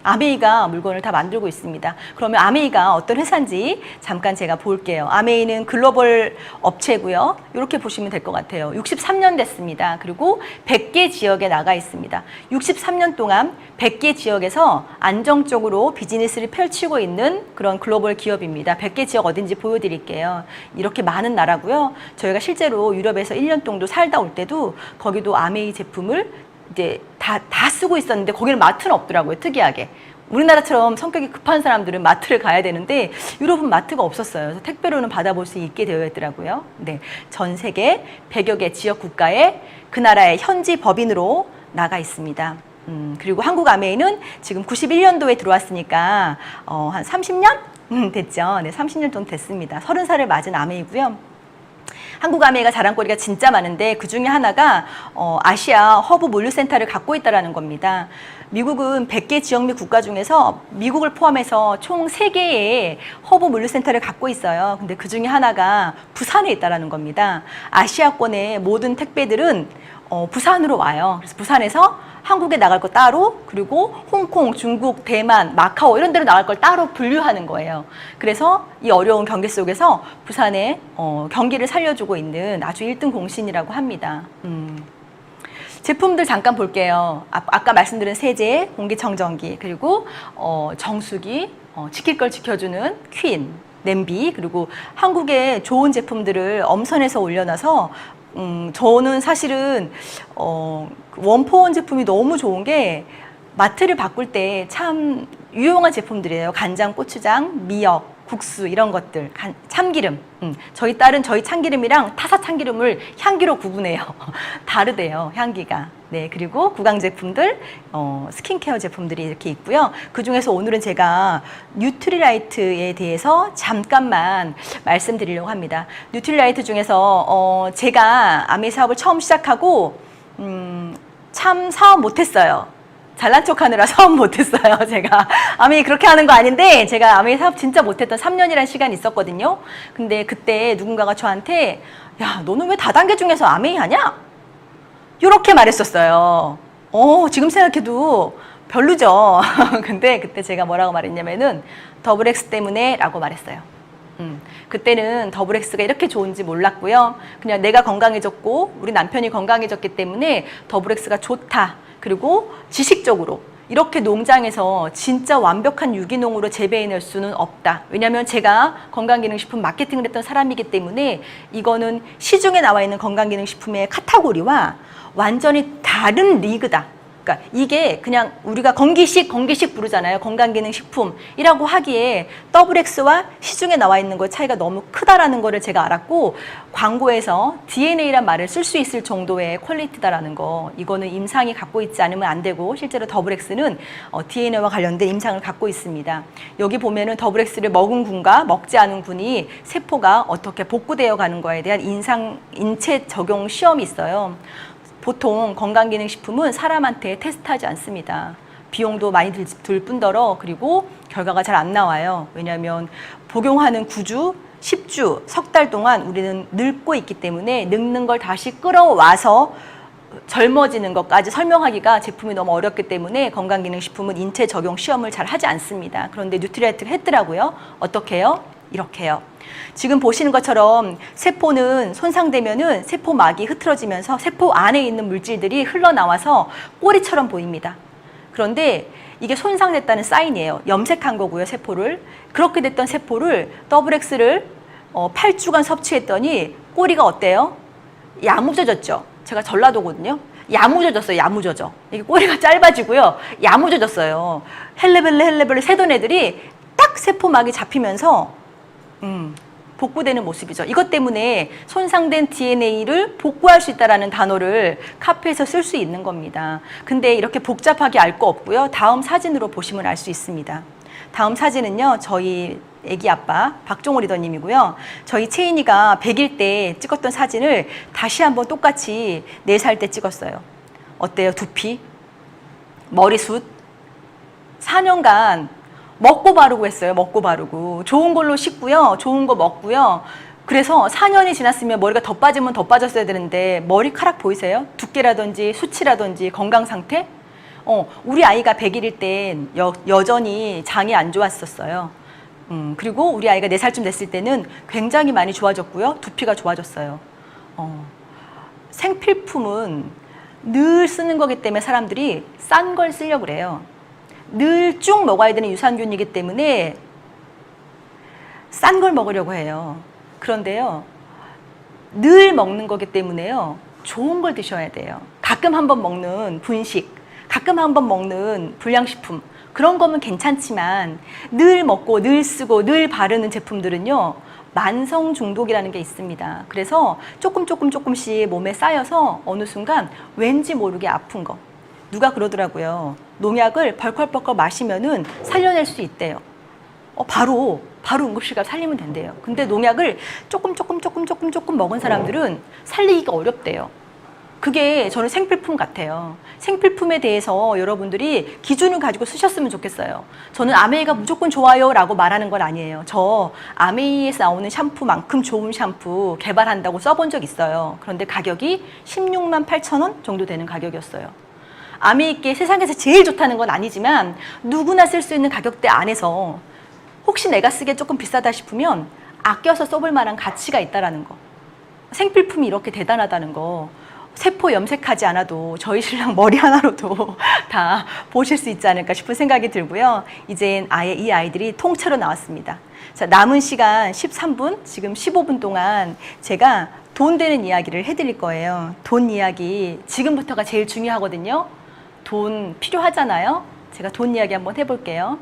아메이가 물건을 다 만들고 있습니다. 그러면 아메이가 어떤 회사인지 잠깐 제가 볼게요. 아메이는 글로벌 업체고요. 이렇게 보시면 될 것 같아요. 63년 됐습니다. 그리고 100개 지역에 나가 있습니다. 63년 동안 100개 지역에서 안정적으로 비즈니스를 펼치고 있는 그런 글로벌 기업입니다. 100개 지역 어딘지 보여드릴게요. 이렇게 많은 나라고요. 저희가 실제로 유럽에서 1년 정도 살다 올 때도 거기도 아메이 제품을 이제 다 쓰고 있었는데 거기는 마트는 없더라고요. 특이하게. 우리나라처럼 성격이 급한 사람들은 마트를 가야 되는데 유럽은 마트가 없었어요. 그래서 택배로는 받아볼 수 있게 되어 있더라고요. 네, 전 세계 100여 개 지역 국가에 그 나라의 현지 법인으로 나가 있습니다. 그리고 한국 아메이는 지금 91년도에 들어왔으니까 한 30년? 됐죠. 네, 30년 정도 됐습니다. 30살을 맞은 아메이고요. 한국 아메이가 자랑거리가 진짜 많은데 그 중에 하나가 아시아 허브 물류센터를 갖고 있다는 겁니다. 미국은 100개 지역 및 국가 중에서 미국을 포함해서 총 3개의 허브 물류센터를 갖고 있어요. 근데 그 중에 하나가 부산에 있다는 겁니다. 아시아권의 모든 택배들은 부산으로 와요. 그래서 부산에서 한국에 나갈 거 따로 그리고 홍콩, 중국, 대만, 마카오 이런 데로 나갈 걸 따로 분류하는 거예요. 그래서 이 어려운 경기 속에서 부산의 경기를 살려주고 있는 아주 1등 공신이라고 합니다. 제품들 잠깐 볼게요. 아까 말씀드린 세제, 공기청정기, 그리고 정수기, 지킬 걸 지켜주는 퀸, 냄비, 그리고 한국의 좋은 제품들을 엄선해서 올려놔서 저는 사실은 원포원 제품이 너무 좋은 게 마트를 바꿀 때 참 유용한 제품들이에요. 간장, 고추장, 미역, 국수 이런 것들, 참기름. 저희 딸은 저희 참기름이랑 타사 참기름을 향기로 구분해요. 다르대요, 향기가. 네, 그리고 구강 제품들, 스킨케어 제품들이 이렇게 있고요. 그 중에서 오늘은 제가 뉴트리라이트에 대해서 잠깐만 말씀드리려고 합니다. 뉴트리라이트 중에서 제가 아메이 사업을 처음 시작하고 참 사업 못했어요. 잘난 척하느라 사업 못했어요. 제가 아메이 그렇게 하는 거 아닌데 제가 아메이 사업 진짜 못했던 3년이라는 시간이 있었거든요. 근데 그때 누군가가 저한테 야, 너는 왜 다단계 중에서 아메이 하냐? 이렇게 말했었어요. 지금 생각해도 별로죠. 근데 그때 제가 뭐라고 말했냐면은 더블 X 때문에 라고 말했어요. 그때는 더블 X가 이렇게 좋은지 몰랐고요. 그냥 내가 건강해졌고 우리 남편이 건강해졌기 때문에 더블 X가 좋다. 그리고 지식적으로 이렇게 농장에서 진짜 완벽한 유기농으로 재배해낼 수는 없다. 왜냐하면 제가 건강기능식품 마케팅을 했던 사람이기 때문에 이거는 시중에 나와 있는 건강기능식품의 카테고리와 완전히 다른 리그다. 그러니까 이게 그냥 우리가 건기식 부르잖아요. 건강기능식품이라고 하기에 더블 X와 시중에 나와 있는 거의 차이가 너무 크다라는 거를 제가 알았고 광고에서 DNA란 말을 쓸 수 있을 정도의 퀄리티다라는 거 이거는 임상이 갖고 있지 않으면 안 되고 실제로 더블 X는 DNA와 관련된 임상을 갖고 있습니다. 여기 보면은 더블 X를 먹은 군과 먹지 않은 군이 세포가 어떻게 복구되어 가는 거에 대한 인체 적용 시험이 있어요. 보통 건강기능식품은 사람한테 테스트하지 않습니다. 비용도 많이 들 뿐더러 그리고 결과가 잘 안 나와요. 왜냐하면 복용하는 9주, 10주, 석 달 동안 우리는 늙고 있기 때문에 늙는 걸 다시 끌어와서 젊어지는 것까지 설명하기가 제품이 너무 어렵기 때문에 건강기능식품은 인체 적용 시험을 잘 하지 않습니다. 그런데 뉴트리아이트가 했더라고요. 어떻게 해요? 이렇게 해요. 지금 보시는 것처럼 세포는 손상되면은 세포막이 흐트러지면서 세포 안에 있는 물질들이 흘러나와서 꼬리처럼 보입니다. 그런데 이게 손상됐다는 사인이에요. 염색한 거고요, 세포를. 그렇게 됐던 세포를 더블엑스를 8주간 섭취했더니 꼬리가 어때요? 야무져졌죠. 제가 전라도거든요. 야무져졌어요. 야무져져. 이게 꼬리가 짧아지고요. 야무져졌어요. 헬레벨레 세던 애들이 딱 세포막이 잡히면서 복구되는 모습이죠. 이것 때문에 손상된 DNA를 복구할 수 있다는 단어를 카페에서 쓸 수 있는 겁니다. 근데 이렇게 복잡하게 알 거 없고요. 다음 사진으로 보시면 알 수 있습니다. 다음 사진은요. 저희 애기 아빠 박종호 리더님이고요. 저희 채인이가 100일 때 찍었던 사진을 다시 한번 똑같이 4살 때 찍었어요. 어때요? 두피, 머리숱, 4년간 먹고 바르고 했어요. 먹고 바르고. 좋은 걸로 씻고요. 좋은 거 먹고요. 그래서 4년이 지났으면 머리가 더 빠지면 더 빠졌어야 되는데 머리카락 보이세요? 두께라든지 수치라든지 건강 상태? 우리 아이가 100일일 땐 여전히 장이 안 좋았었어요. 그리고 우리 아이가 4살쯤 됐을 때는 굉장히 많이 좋아졌고요. 두피가 좋아졌어요. 생필품은 늘 쓰는 거기 때문에 사람들이 싼 걸 쓰려고 그래요. 늘 쭉 먹어야 되는 유산균이기 때문에 싼 걸 먹으려고 해요. 그런데요, 늘 먹는 거기 때문에요, 좋은 걸 드셔야 돼요. 가끔 한번 먹는 분식, 가끔 한번 먹는 불량식품, 그런 거면 괜찮지만 늘 먹고 늘 쓰고 늘 바르는 제품들은요, 만성 중독이라는 게 있습니다. 그래서 조금씩 몸에 쌓여서 어느 순간 왠지 모르게 아픈 거. 누가 그러더라고요. 농약을 벌컥벌컥 마시면은 살려낼 수 있대요. 바로 응급실 가서 살리면 된대요. 근데 농약을 조금 먹은 사람들은 살리기가 어렵대요. 그게 저는 생필품 같아요. 생필품에 대해서 여러분들이 기준을 가지고 쓰셨으면 좋겠어요. 저는 아메이가 무조건 좋아요 라고 말하는 건 아니에요. 저 아메이에서 나오는 샴푸만큼 좋은 샴푸 개발한다고 써본 적 있어요. 그런데 가격이 16만 8천 원 정도 되는 가격이었어요. 아메이께 세상에서 제일 좋다는 건 아니지만 누구나 쓸 수 있는 가격대 안에서 혹시 내가 쓰기에 조금 비싸다 싶으면 아껴서 써볼 만한 가치가 있다는 거. 생필품이 이렇게 대단하다는 거. 세포 염색하지 않아도 저희 신랑 머리 하나로도 다 보실 수 있지 않을까 싶은 생각이 들고요. 이젠 아예 이 아이들이 통째로 나왔습니다. 자, 남은 시간 13분, 지금 15분 동안 제가 돈 되는 이야기를 해드릴 거예요. 돈 이야기 지금부터가 제일 중요하거든요. 돈 필요하잖아요. 제가 돈 이야기 한번 해볼게요.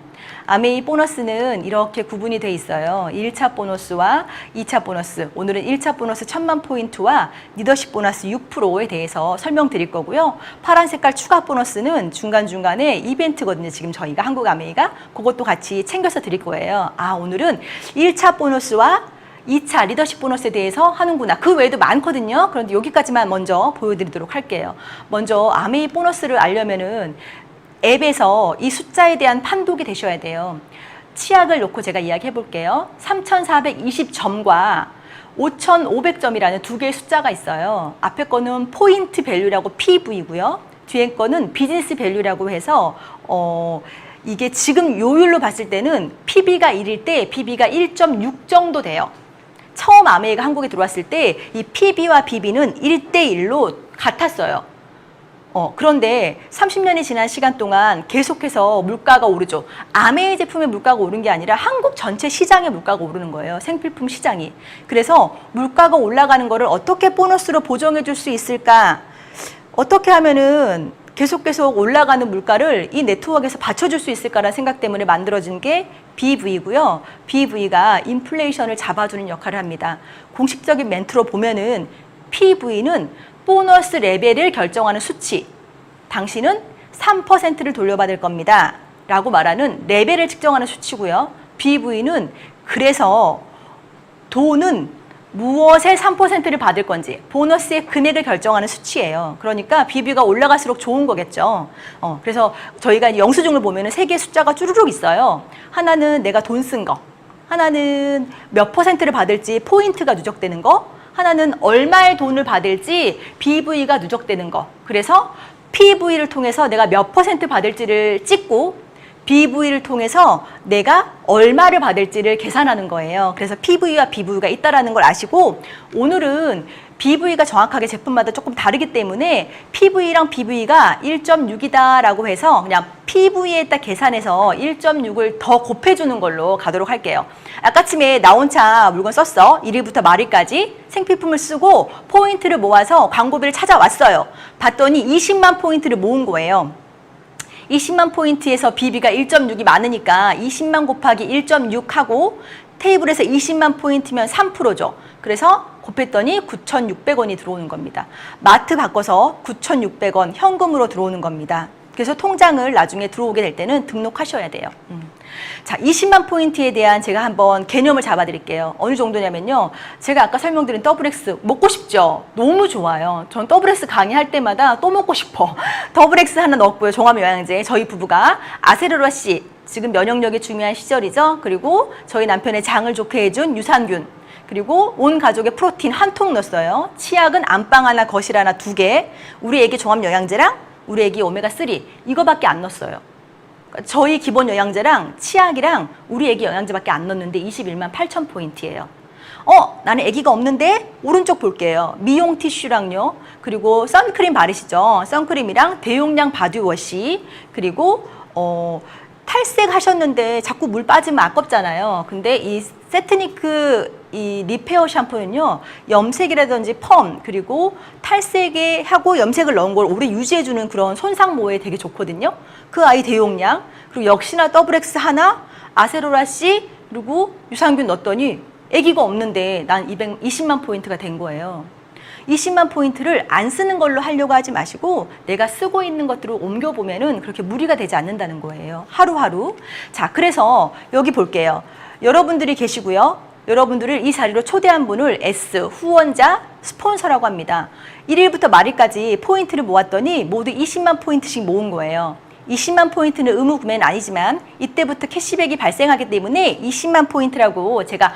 아메이 보너스는 이렇게 구분이 돼 있어요. 1차 보너스와 2차 보너스. 오늘은 1차 보너스 1000만 포인트와 리더십 보너스 6%에 대해서 설명드릴 거고요. 파란 색깔 추가 보너스는 중간중간에 이벤트거든요. 지금 저희가 한국 아메이가 그것도 같이 챙겨서 드릴 거예요. 오늘은 1차 보너스와 2차 리더십 보너스에 대해서 하는구나. 그 외에도 많거든요. 그런데 여기까지만 먼저 보여드리도록 할게요. 먼저 아메이 보너스를 알려면은 앱에서 이 숫자에 대한 판독이 되셔야 돼요. 치약을 놓고 제가 이야기해 볼게요. 3420점과 5500점이라는 두 개의 숫자가 있어요. 앞에 거는 포인트 밸류라고 PV고요. 뒤에 거는 비즈니스 밸류라고 해서 이게 지금 요율로 봤을 때는 PB가 1일 때 PB가 1.6 정도 돼요. 처음 아메이가 한국에 들어왔을 때 이 PB와 BB는 1대1로 같았어요. 그런데 30년이 지난 시간 동안 계속해서 물가가 오르죠. 아메이 제품의 물가가 오른 게 아니라 한국 전체 시장의 물가가 오르는 거예요. 생필품 시장이. 그래서 물가가 올라가는 거를 어떻게 보너스로 보정해 줄 수 있을까? 어떻게 하면은 계속 올라가는 물가를 이 네트워크에서 받쳐줄 수 있을까라는 생각 때문에 만들어진 게 BV고요. BV가 인플레이션을 잡아주는 역할을 합니다. 공식적인 멘트로 보면은 PV는 보너스 레벨을 결정하는 수치. 당신은 3%를 돌려받을 겁니다. 라고 말하는 레벨을 측정하는 수치고요. BV는 그래서 돈은 무엇의 3%를 받을 건지 보너스의 금액을 결정하는 수치예요. 그러니까 BB가 올라갈수록 좋은 거겠죠. 그래서 저희가 영수증을 보면은 세 개의 숫자가 쭈루룩 있어요. 하나는 내가 돈 쓴 거, 하나는 몇 %를 받을지 포인트가 누적되는 거, 하나는 얼마의 돈을 받을지 BV가 누적되는 거. 그래서 PV를 통해서 내가 몇 % 받을지를 찍고 BV를 통해서 내가 얼마를 받을지를 계산하는 거예요. 그래서 PV와 BV가 있다는 걸 아시고, 오늘은 BV가 정확하게 제품마다 조금 다르기 때문에 PV랑 BV가 1.6이다라고 해서 그냥 PV에다 계산해서 1.6을 더 곱해주는 걸로 가도록 할게요. 아까쯤에 나 혼자 물건 썼어. 1일부터 말일까지 생필품을 쓰고 포인트를 모아서 광고비를 찾아왔어요. 봤더니 20만 포인트를 모은 거예요. 20만 포인트에서 BB가 1.6이 많으니까 20만 곱하기 1.6하고 테이블에서 20만 포인트면 3%죠. 그래서 곱했더니 9,600원이 들어오는 겁니다. 마트 바꿔서 9,600원 현금으로 들어오는 겁니다. 그래서 통장을 나중에 들어오게 될 때는 등록하셔야 돼요. 자, 20만 포인트에 대한 제가 한번 개념을 잡아드릴게요. 어느 정도냐면요. 제가 아까 설명드린 더블X 먹고 싶죠? 너무 좋아요. 전 더블X 강의할 때마다 또 먹고 싶어. 더블X 하나 넣었고요. 종합영양제. 저희 부부가 아세로라 C, 지금 면역력이 중요한 시절이죠. 그리고 저희 남편의 장을 좋게 해준 유산균, 그리고 온 가족의 프로틴 한 통 넣었어요. 치약은 안방 하나, 거실 하나 2개, 우리 애기 종합영양제랑 우리 애기 오메가3 이거밖에 안 넣었어요. 저희 기본 영양제랑 치약이랑 우리 애기 영양제밖에 안 넣었는데 21만 8천 포인트예요. 나는 애기가 없는데 오른쪽 볼게요. 미용 티슈랑요. 그리고 선크림 바르시죠. 선크림이랑 대용량 바디워시, 그리고 탈색 하셨는데 자꾸 물 빠지면 아깝잖아요. 근데 이 세트니크 이 리페어 샴푸는요, 염색이라든지 펌, 그리고 탈색에 하고 염색을 넣은 걸 오래 유지해주는 그런 손상모에 되게 좋거든요. 그 아이 대용량, 그리고 역시나 더블X 하나, 아세로라 C, 그리고 유산균 넣었더니 아기가 없는데 난 220만 포인트가 된 거예요. 20만 포인트를 안 쓰는 걸로 하려고 하지 마시고 내가 쓰고 있는 것들을 옮겨보면은 그렇게 무리가 되지 않는다는 거예요. 하루하루. 자, 그래서 여기 볼게요. 여러분들이 계시고요. 여러분들을 이 자리로 초대한 분을 S, 후원자, 스폰서라고 합니다. 1일부터 말일까지 포인트를 모았더니 모두 20만 포인트씩 모은 거예요. 20만 포인트는 의무 구매는 아니지만 이때부터 캐시백이 발생하기 때문에 20만 포인트라고 제가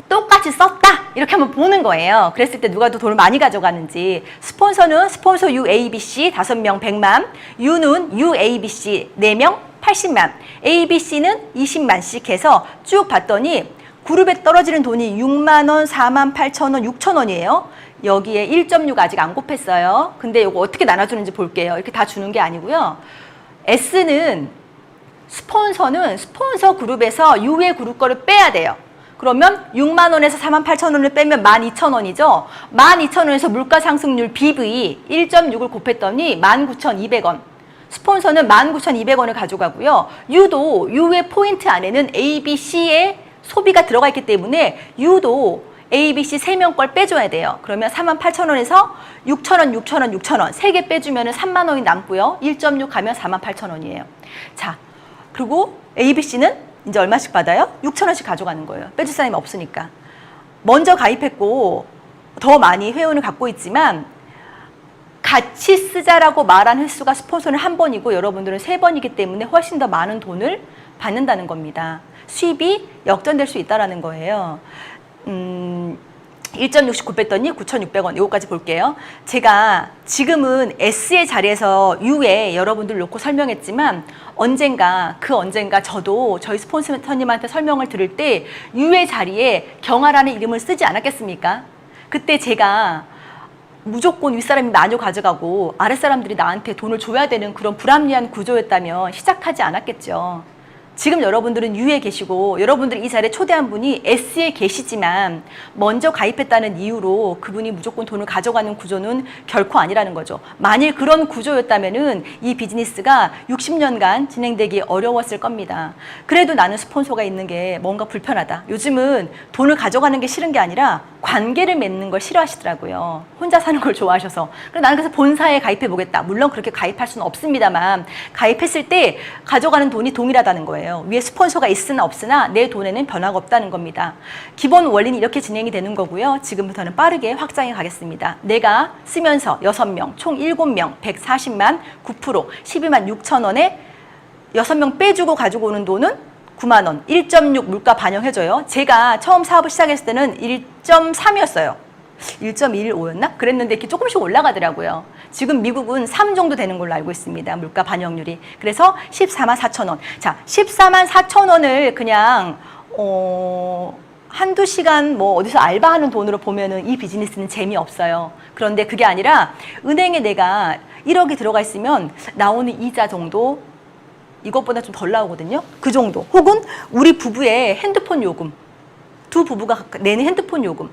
똑같이 썼다 이렇게 한번 보는 거예요. 그랬을 때 누가 더 돈을 많이 가져가는지. 스폰서는 스폰서 UABC 5명 100만, U는 UABC 4명 80만, ABC는 20만씩 해서 쭉 봤더니 그룹에 떨어지는 돈이 6만 원, 4만 8천 원, 6천 원이에요. 여기에 1.6 아직 안 곱했어요. 근데 이거 어떻게 나눠주는지 볼게요. 이렇게 다 주는 게 아니고요. S는 스폰서는 스폰서 그룹에서 U의 그룹 거를 빼야 돼요. 그러면 6만 원에서 4만 8천 원을 빼면 12,000원이죠. 12,000원에서 물가 상승률 BV 1.6을 곱했더니 19,200원. 스폰서는 19,200원을 가져가고요. U도 U의 포인트 안에는 ABC의 소비가 들어가 있기 때문에 U도 ABC 3명 걸 빼줘야 돼요. 그러면 48,000원에서 6,000원, 6,000원, 6,000원 3개 빼주면 3만 원이 남고요. 1.6 가면 48,000원이에요. 자, 그리고 ABC는 이제 얼마씩 받아요? 6,000원씩 가져가는 거예요. 빼줄 사람이 없으니까. 먼저 가입했고 더 많이 회원을 갖고 있지만 같이 쓰자라고 말한 횟수가 스폰서는 1번이고 여러분들은 3번이기 때문에 훨씬 더 많은 돈을 받는다는 겁니다. 수입이 역전될 수 있다는 거예요. 1.60 곱했더니 9,600원. 이거까지 볼게요. 제가 지금은 S의 자리에서 U에 여러분들 놓고 설명했지만 언젠가 저도 저희 스폰서님한테 설명을 들을 때 U의 자리에 경아라는 이름을 쓰지 않았겠습니까? 그때 제가 무조건 윗사람이 많이 가져가고 아랫사람들이 나한테 돈을 줘야 되는 그런 불합리한 구조였다면 시작하지 않았겠죠. 지금 여러분들은 U에 계시고 여러분들 이 자리에 초대한 분이 S에 계시지만 먼저 가입했다는 이유로 그분이 무조건 돈을 가져가는 구조는 결코 아니라는 거죠. 만일 그런 구조였다면은 이 비즈니스가 60년간 진행되기 어려웠을 겁니다. 그래도 나는 스폰서가 있는 게 뭔가 불편하다. 요즘은 돈을 가져가는 게 싫은 게 아니라 관계를 맺는 걸 싫어하시더라고요. 혼자 사는 걸 좋아하셔서. 그래서 나는 그래서 본사에 가입해 보겠다. 물론 그렇게 가입할 수는 없습니다만 가입했을 때 가져가는 돈이 동일하다는 거예요. 거예요. 위에 스폰서가 있으나 없으나 내 돈에는 변화가 없다는 겁니다. 기본 원리는 이렇게 진행이 되는 거고요. 지금부터는 빠르게 확장해 가겠습니다. 내가 쓰면서 6명, 총 7명, 140만, 9%, 12만 6천 원에 6명 빼주고 가지고 오는 돈은 9만 원, 1.6 물가 반영해줘요. 제가 처음 사업을 시작했을 때는 1.3이었어요. 1.15였나? 그랬는데 이렇게 조금씩 올라가더라고요. 지금 미국은 3 정도 되는 걸로 알고 있습니다. 물가 반영률이. 그래서 14만 4천 원. 자, 14만 4천 원을 그냥 한두 시간 뭐 어디서 알바하는 돈으로 보면은 이 비즈니스는 재미없어요. 그런데 그게 아니라 은행에 내가 1억이 들어가 있으면 나오는 이자 정도 이것보다 좀 덜 나오거든요. 그 정도. 혹은 우리 부부의 핸드폰 요금. 두 부부가 내는 핸드폰 요금.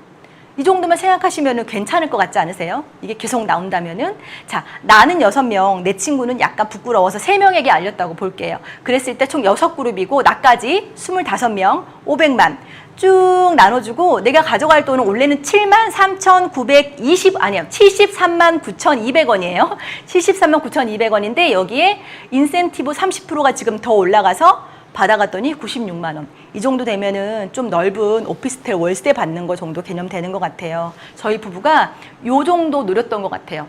이 정도만 생각하시면 괜찮을 것 같지 않으세요? 이게 계속 나온다면은. 자, 나는 6명, 내 친구는 약간 부끄러워서 3명에게 알렸다고 볼게요. 그랬을 때 총 6그룹이고 나까지 25명, 500만 쭉 나눠주고 내가 가져갈 돈은 원래는 73,920 아니요 73만 9,200원이에요. 73만 9,200원인데 여기에 인센티브 30%가 지금 더 올라가서 받아갔더니 96만 원. 이 정도 되면은 좀 넓은 오피스텔 월세 받는 거 정도 개념 되는 것 같아요. 저희 부부가 요 정도 노렸던 것 같아요.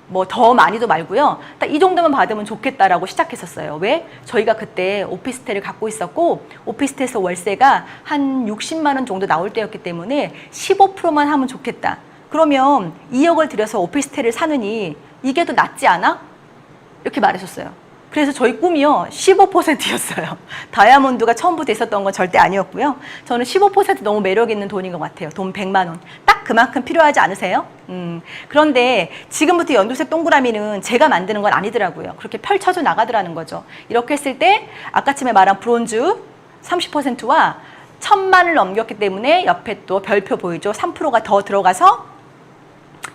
뭐 더 많이도 말고요. 딱 이 정도만 받으면 좋겠다라고 시작했었어요. 왜? 저희가 그때 오피스텔을 갖고 있었고 오피스텔에서 월세가 한 60만 원 정도 나올 때였기 때문에 15%만 하면 좋겠다. 그러면 2억을 들여서 오피스텔을 사느니 이게 더 낫지 않아? 이렇게 말하셨어요. 그래서 저희 꿈이요 15%였어요. 다이아몬드가 처음부터 있었던 건 절대 아니었고요. 저는 15% 너무 매력 있는 돈인 것 같아요. 돈 100만 원. 딱 그만큼 필요하지 않으세요? 그런데 지금부터 연두색 동그라미는 제가 만드는 건 아니더라고요. 그렇게 펼쳐져 나가더라는 거죠. 이렇게 했을 때 아까쯤에 말한 브론즈 30%와 1,000만을 넘겼기 때문에 옆에 또 별표 보이죠? 3%가 더 들어가서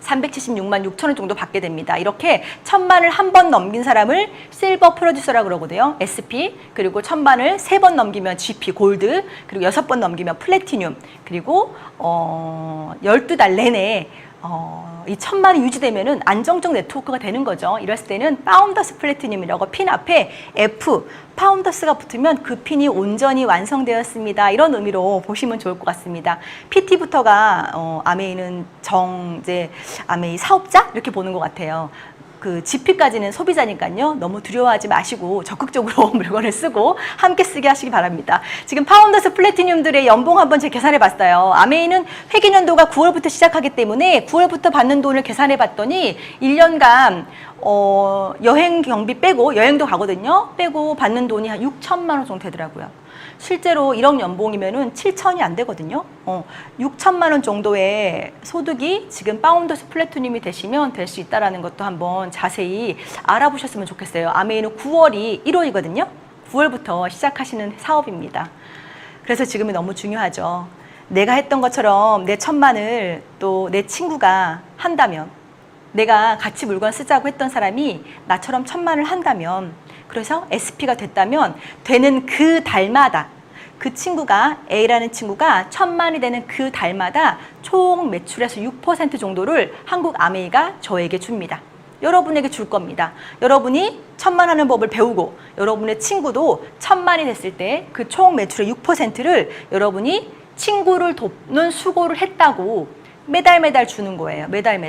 376만 6천 원 정도 받게 됩니다. 이렇게 1,000만을 한 번 넘긴 사람을 실버 프로듀서라고 그러거든요. SP, 그리고 1,000만을 3번 넘기면 GP, 골드, 그리고 6번 넘기면 플래티늄, 그리고 12달 내내 이 1,000만이 유지되면은 안정적 네트워크가 되는 거죠. 이랬을 때는 파운더스 플래티늄이라고 핀 앞에 F, 파운더스가 붙으면 그 핀이 온전히 완성되었습니다. 이런 의미로 보시면 좋을 것 같습니다. PT부터가 아메이는 정제 아메이 사업자 이렇게 보는 것 같아요. 그 GP까지는 소비자니까요. 너무 두려워하지 마시고 적극적으로 물건을 쓰고 함께 쓰게 하시기 바랍니다. 지금 파운더스 플래티늄들의 연봉 한번 제 계산해 봤어요. 아메이는 회계년도가 9월부터 시작하기 때문에 9월부터 받는 돈을 계산해 봤더니 1년간 여행 경비 빼고 여행도 가거든요. 빼고 받는 돈이 한 6천만 원 정도 되더라고요. 실제로 1억 연봉이면은 7천이 안 되거든요. 6천만 원 정도의 소득이 지금 파운더스 플래티늄이 되시면 될 수 있다라는 것도 한번 자세히 알아보셨으면 좋겠어요. 아메이는 9월이 1월이거든요. 9월부터 시작하시는 사업입니다. 그래서 지금이 너무 중요하죠. 내가 했던 것처럼 내 1,000만을 또 내 친구가 한다면, 내가 같이 물건 쓰자고 했던 사람이 나처럼 1,000만을 한다면, 그래서 SP가 됐다면 되는 그 달마다 그 친구가 A라는 친구가 1,000만이 되는 그 달마다 총 매출에서 6% 정도를 한국 아메이가 저에게 줍니다. 여러분에게 줄 겁니다. 여러분이 1,000만 하는 법을 배우고 여러분의 친구도 1,000만이 됐을 때 그 총 매출의 6%를 여러분이 친구를 돕는 수고를 했다고 매달 주는 거예요. 매달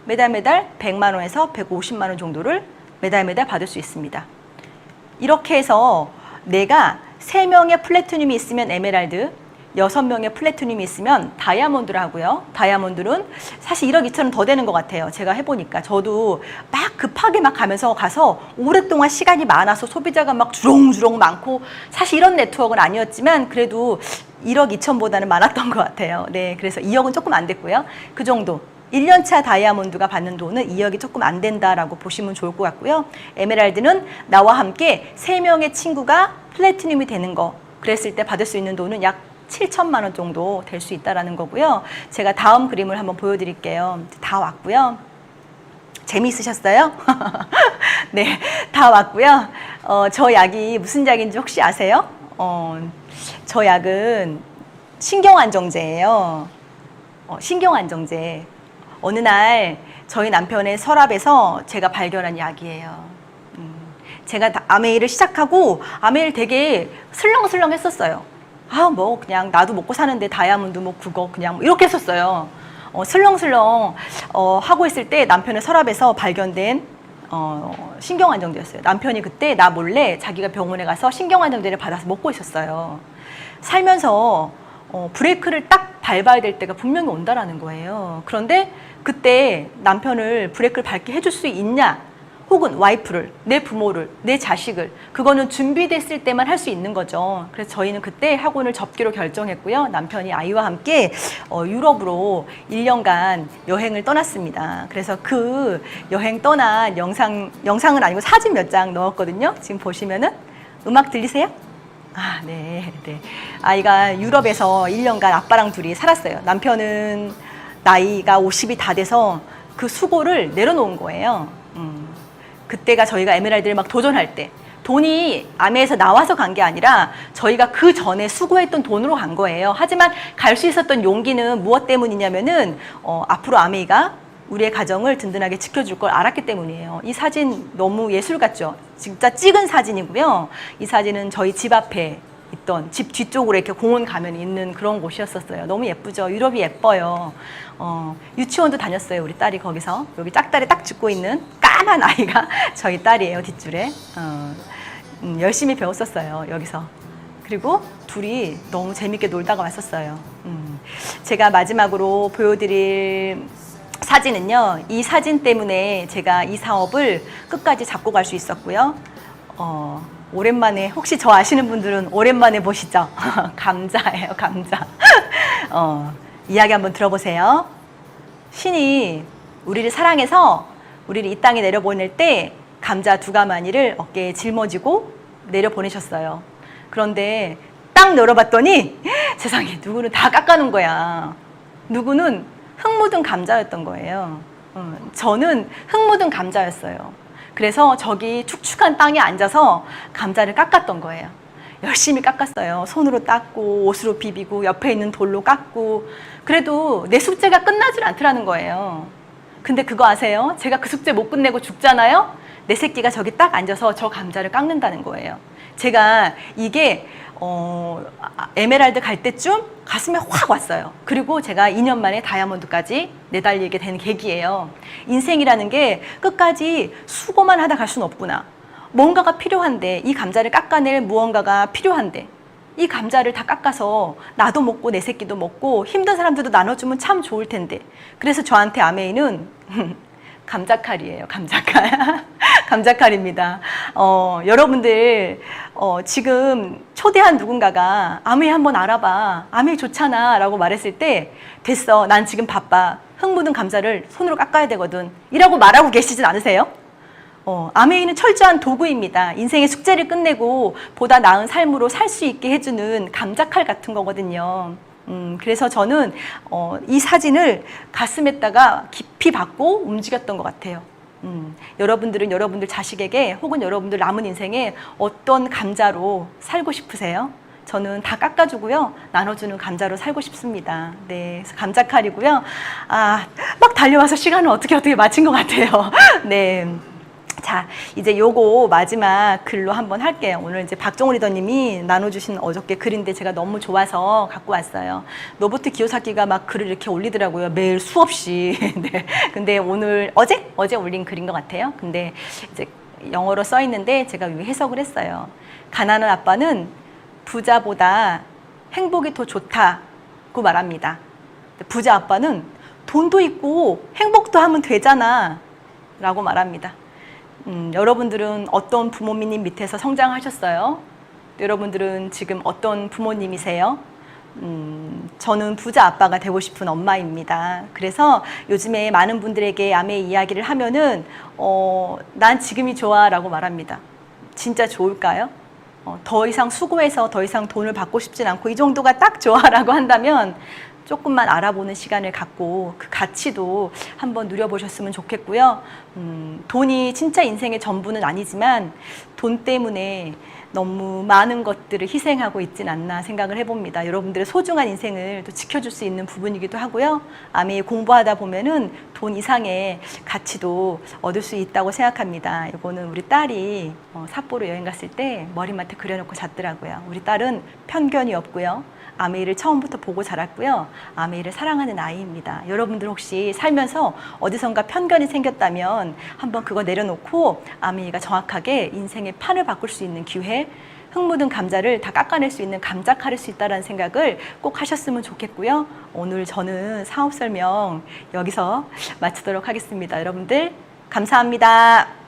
100만 원에서 150만 원 정도를 매달 받을 수 있습니다. 이렇게 해서 내가 3명의 플래티늄이 있으면 에메랄드, 6명의 플래티늄이 있으면 다이아몬드를 하고요. 다이아몬드는 사실 1억 2천은 더 되는 것 같아요. 제가 해보니까. 저도 막 급하게 막 가서 오랫동안 시간이 많아서 소비자가 막 주렁주렁 많고 사실 이런 네트워크는 아니었지만 그래도 1억 2천보다는 많았던 것 같아요. 네, 그래서 2억은 조금 안 됐고요. 그 정도. 1년차 다이아몬드가 받는 돈은 2억이 조금 안 된다라고 보시면 좋을 것 같고요. 에메랄드는 나와 함께 3명의 친구가 플래티늄이 되는 거. 그랬을 때 받을 수 있는 돈은 약 7천만 원 정도 될 수 있다라는 거고요. 제가 다음 그림을 한번 보여드릴게요. 다 왔고요. 재미있으셨어요? 네, 다 왔고요. 저 약이 무슨 약인지 혹시 아세요? 저 약은 신경안정제예요. 신경안정제. 어느 날 저희 남편의 서랍에서 제가 발견한 약이에요. 제가 아메이를 시작하고 아메이를 되게 슬렁슬렁 했었어요. 아, 뭐 그냥 나도 먹고 사는데 다이아몬드 뭐 그거 그냥 뭐 이렇게 했었어요. 슬렁슬렁 하고 있을 때 남편의 서랍에서 발견된 신경안정제였어요. 남편이 그때 나 몰래 자기가 병원에 가서 신경안정제를 받아서 먹고 있었어요. 살면서 브레이크를 딱 밟아야 될 때가 분명히 온다라는 거예요. 그런데 그때 남편을 브레이크를 밟게 해줄 수 있냐? 혹은 와이프를, 내 부모를, 내 자식을, 그거는 준비됐을 때만 할 수 있는 거죠. 그래서 저희는 그때 학원을 접기로 결정했고요. 남편이 아이와 함께 유럽으로 1년간 여행을 떠났습니다. 그래서 그 여행 떠난 영상은 아니고 사진 몇 장 넣었거든요. 지금 보시면은 음악 들리세요? 아, 네, 네. 아이가 유럽에서 1년간 아빠랑 둘이 살았어요. 남편은 나이가 50이 다 돼서 그 수고를 내려놓은 거예요. 그때가 저희가 에메랄드를 막 도전할 때 돈이 아메에서 나와서 간 게 아니라 저희가 그 전에 수고했던 돈으로 간 거예요. 하지만 갈 수 있었던 용기는 무엇 때문이냐면은 앞으로 아메이가 우리의 가정을 든든하게 지켜줄 걸 알았기 때문이에요. 이 사진 너무 예술 같죠? 진짜 찍은 사진이고요. 이 사진은 저희 집 앞에 있던 집 뒤쪽으로 이렇게 공원 가면 있는 그런 곳이었었어요. 너무 예쁘죠? 유럽이 예뻐요. 유치원도 다녔어요. 우리 딸이 거기서. 여기 짝다리 딱 짚고 있는 까만 아이가 저희 딸이에요. 뒷줄에. 열심히 배웠었어요. 여기서. 그리고 둘이 너무 재밌게 놀다가 왔었어요. 제가 마지막으로 보여드릴 사진은요. 이 사진 때문에 제가 이 사업을 끝까지 잡고 갈 수 있었고요. 오랜만에 혹시 저 아시는 분들은 오랜만에 보시죠. 감자예요, 감자. 이야기 한번 들어보세요. 신이 우리를 사랑해서 우리를 이 땅에 내려보낼 때 감자 2가마니를 어깨에 짊어지고 내려보내셨어요. 그런데 딱 열어봤더니 세상에 누구는 다 깎아놓은 거야. 누구는 흙 묻은 감자였던 거예요. 저는 흙 묻은 감자였어요. 그래서 저기 축축한 땅에 앉아서 감자를 깎았던 거예요. 열심히 깎았어요. 손으로 닦고 옷으로 비비고 옆에 있는 돌로 깎고. 그래도 내 숙제가 끝나질 않더라는 거예요. 근데 그거 아세요? 제가 그 숙제 못 끝내고 죽잖아요? 내 새끼가 저기 딱 앉아서 저 감자를 깎는다는 거예요. 제가 이게 에메랄드 갈 때쯤 가슴에 확 왔어요. 그리고 제가 2년 만에 다이아몬드까지 내달리게 된 계기예요. 인생이라는 게 끝까지 수고만 하다 갈 수는 없구나. 뭔가가 필요한데, 이 감자를 깎아낼 무언가가 필요한데, 이 감자를 다 깎아서 나도 먹고 내 새끼도 먹고 힘든 사람들도 나눠주면 참 좋을 텐데. 그래서 저한테 아메이는 감자칼이에요. 감자칼. 감자칼입니다. 여러분들 지금 초대한 누군가가 아메이 한번 알아봐. 아메이 좋잖아 라고 말했을 때 됐어. 난 지금 바빠. 흙 묻은 감자를 손으로 깎아야 되거든. 이라고 말하고 계시진 않으세요? 아메이는 철저한 도구입니다. 인생의 숙제를 끝내고 보다 나은 삶으로 살 수 있게 해주는 감자칼 같은 거거든요. 그래서 저는 이 사진을 가슴에다가 깊이 받고 움직였던 것 같아요. 여러분들은 여러분들 자식에게 혹은 여러분들 남은 인생에 어떤 감자로 살고 싶으세요? 저는 다 깎아주고요. 나눠주는 감자로 살고 싶습니다. 네, 그래서 감자칼이고요. 막 달려와서 시간을 어떻게 마친 것 같아요. 네. 자, 이제 요거 마지막 글로 한번 할게요. 오늘 이제 박정우 리더님이 나눠주신 어저께 글인데 제가 너무 좋아서 갖고 왔어요. 노부트 기요사키가 막 글을 이렇게 올리더라고요. 매일 수없이. 네. 근데 오늘, 어제 올린 글인 것 같아요. 근데 이제 영어로 써 있는데 제가 해석을 했어요. 가난한 아빠는 부자보다 행복이 더 좋다고 말합니다. 부자 아빠는 돈도 있고 행복도 하면 되잖아 라고 말합니다. 여러분들은 어떤 부모님 밑에서 성장하셨어요? 여러분들은 지금 어떤 부모님이세요? 저는 부자 아빠가 되고 싶은 엄마입니다. 그래서 요즘에 많은 분들에게 아메이 이야기를 하면은 난 지금이 좋아 라고 말합니다. 진짜 좋을까요? 더 이상 수고해서 더 이상 돈을 받고 싶진 않고 이 정도가 딱 좋아라고 한다면 조금만 알아보는 시간을 갖고 그 가치도 한번 누려보셨으면 좋겠고요. 돈이 진짜 인생의 전부는 아니지만 돈 때문에 너무 많은 것들을 희생하고 있진 않나 생각을 해봅니다. 여러분들의 소중한 인생을 또 지켜줄 수 있는 부분이기도 하고요. 아메이 공부하다 보면은 돈 이상의 가치도 얻을 수 있다고 생각합니다. 이거는 우리 딸이 삿포로 여행 갔을 때 머리맡에 그려놓고 잤더라고요. 우리 딸은 편견이 없고요. 아메이를 처음부터 보고 자랐고요. 아메이를 사랑하는 아이입니다. 여러분들 혹시 살면서 어디선가 편견이 생겼다면 한번 그거 내려놓고 아메이가 정확하게 인생의 판을 바꿀 수 있는 기회, 흙 묻은 감자를 다 깎아낼 수 있는 감자칼일 수 있다는 생각을 꼭 하셨으면 좋겠고요. 오늘 저는 사업 설명 여기서 마치도록 하겠습니다. 여러분들 감사합니다.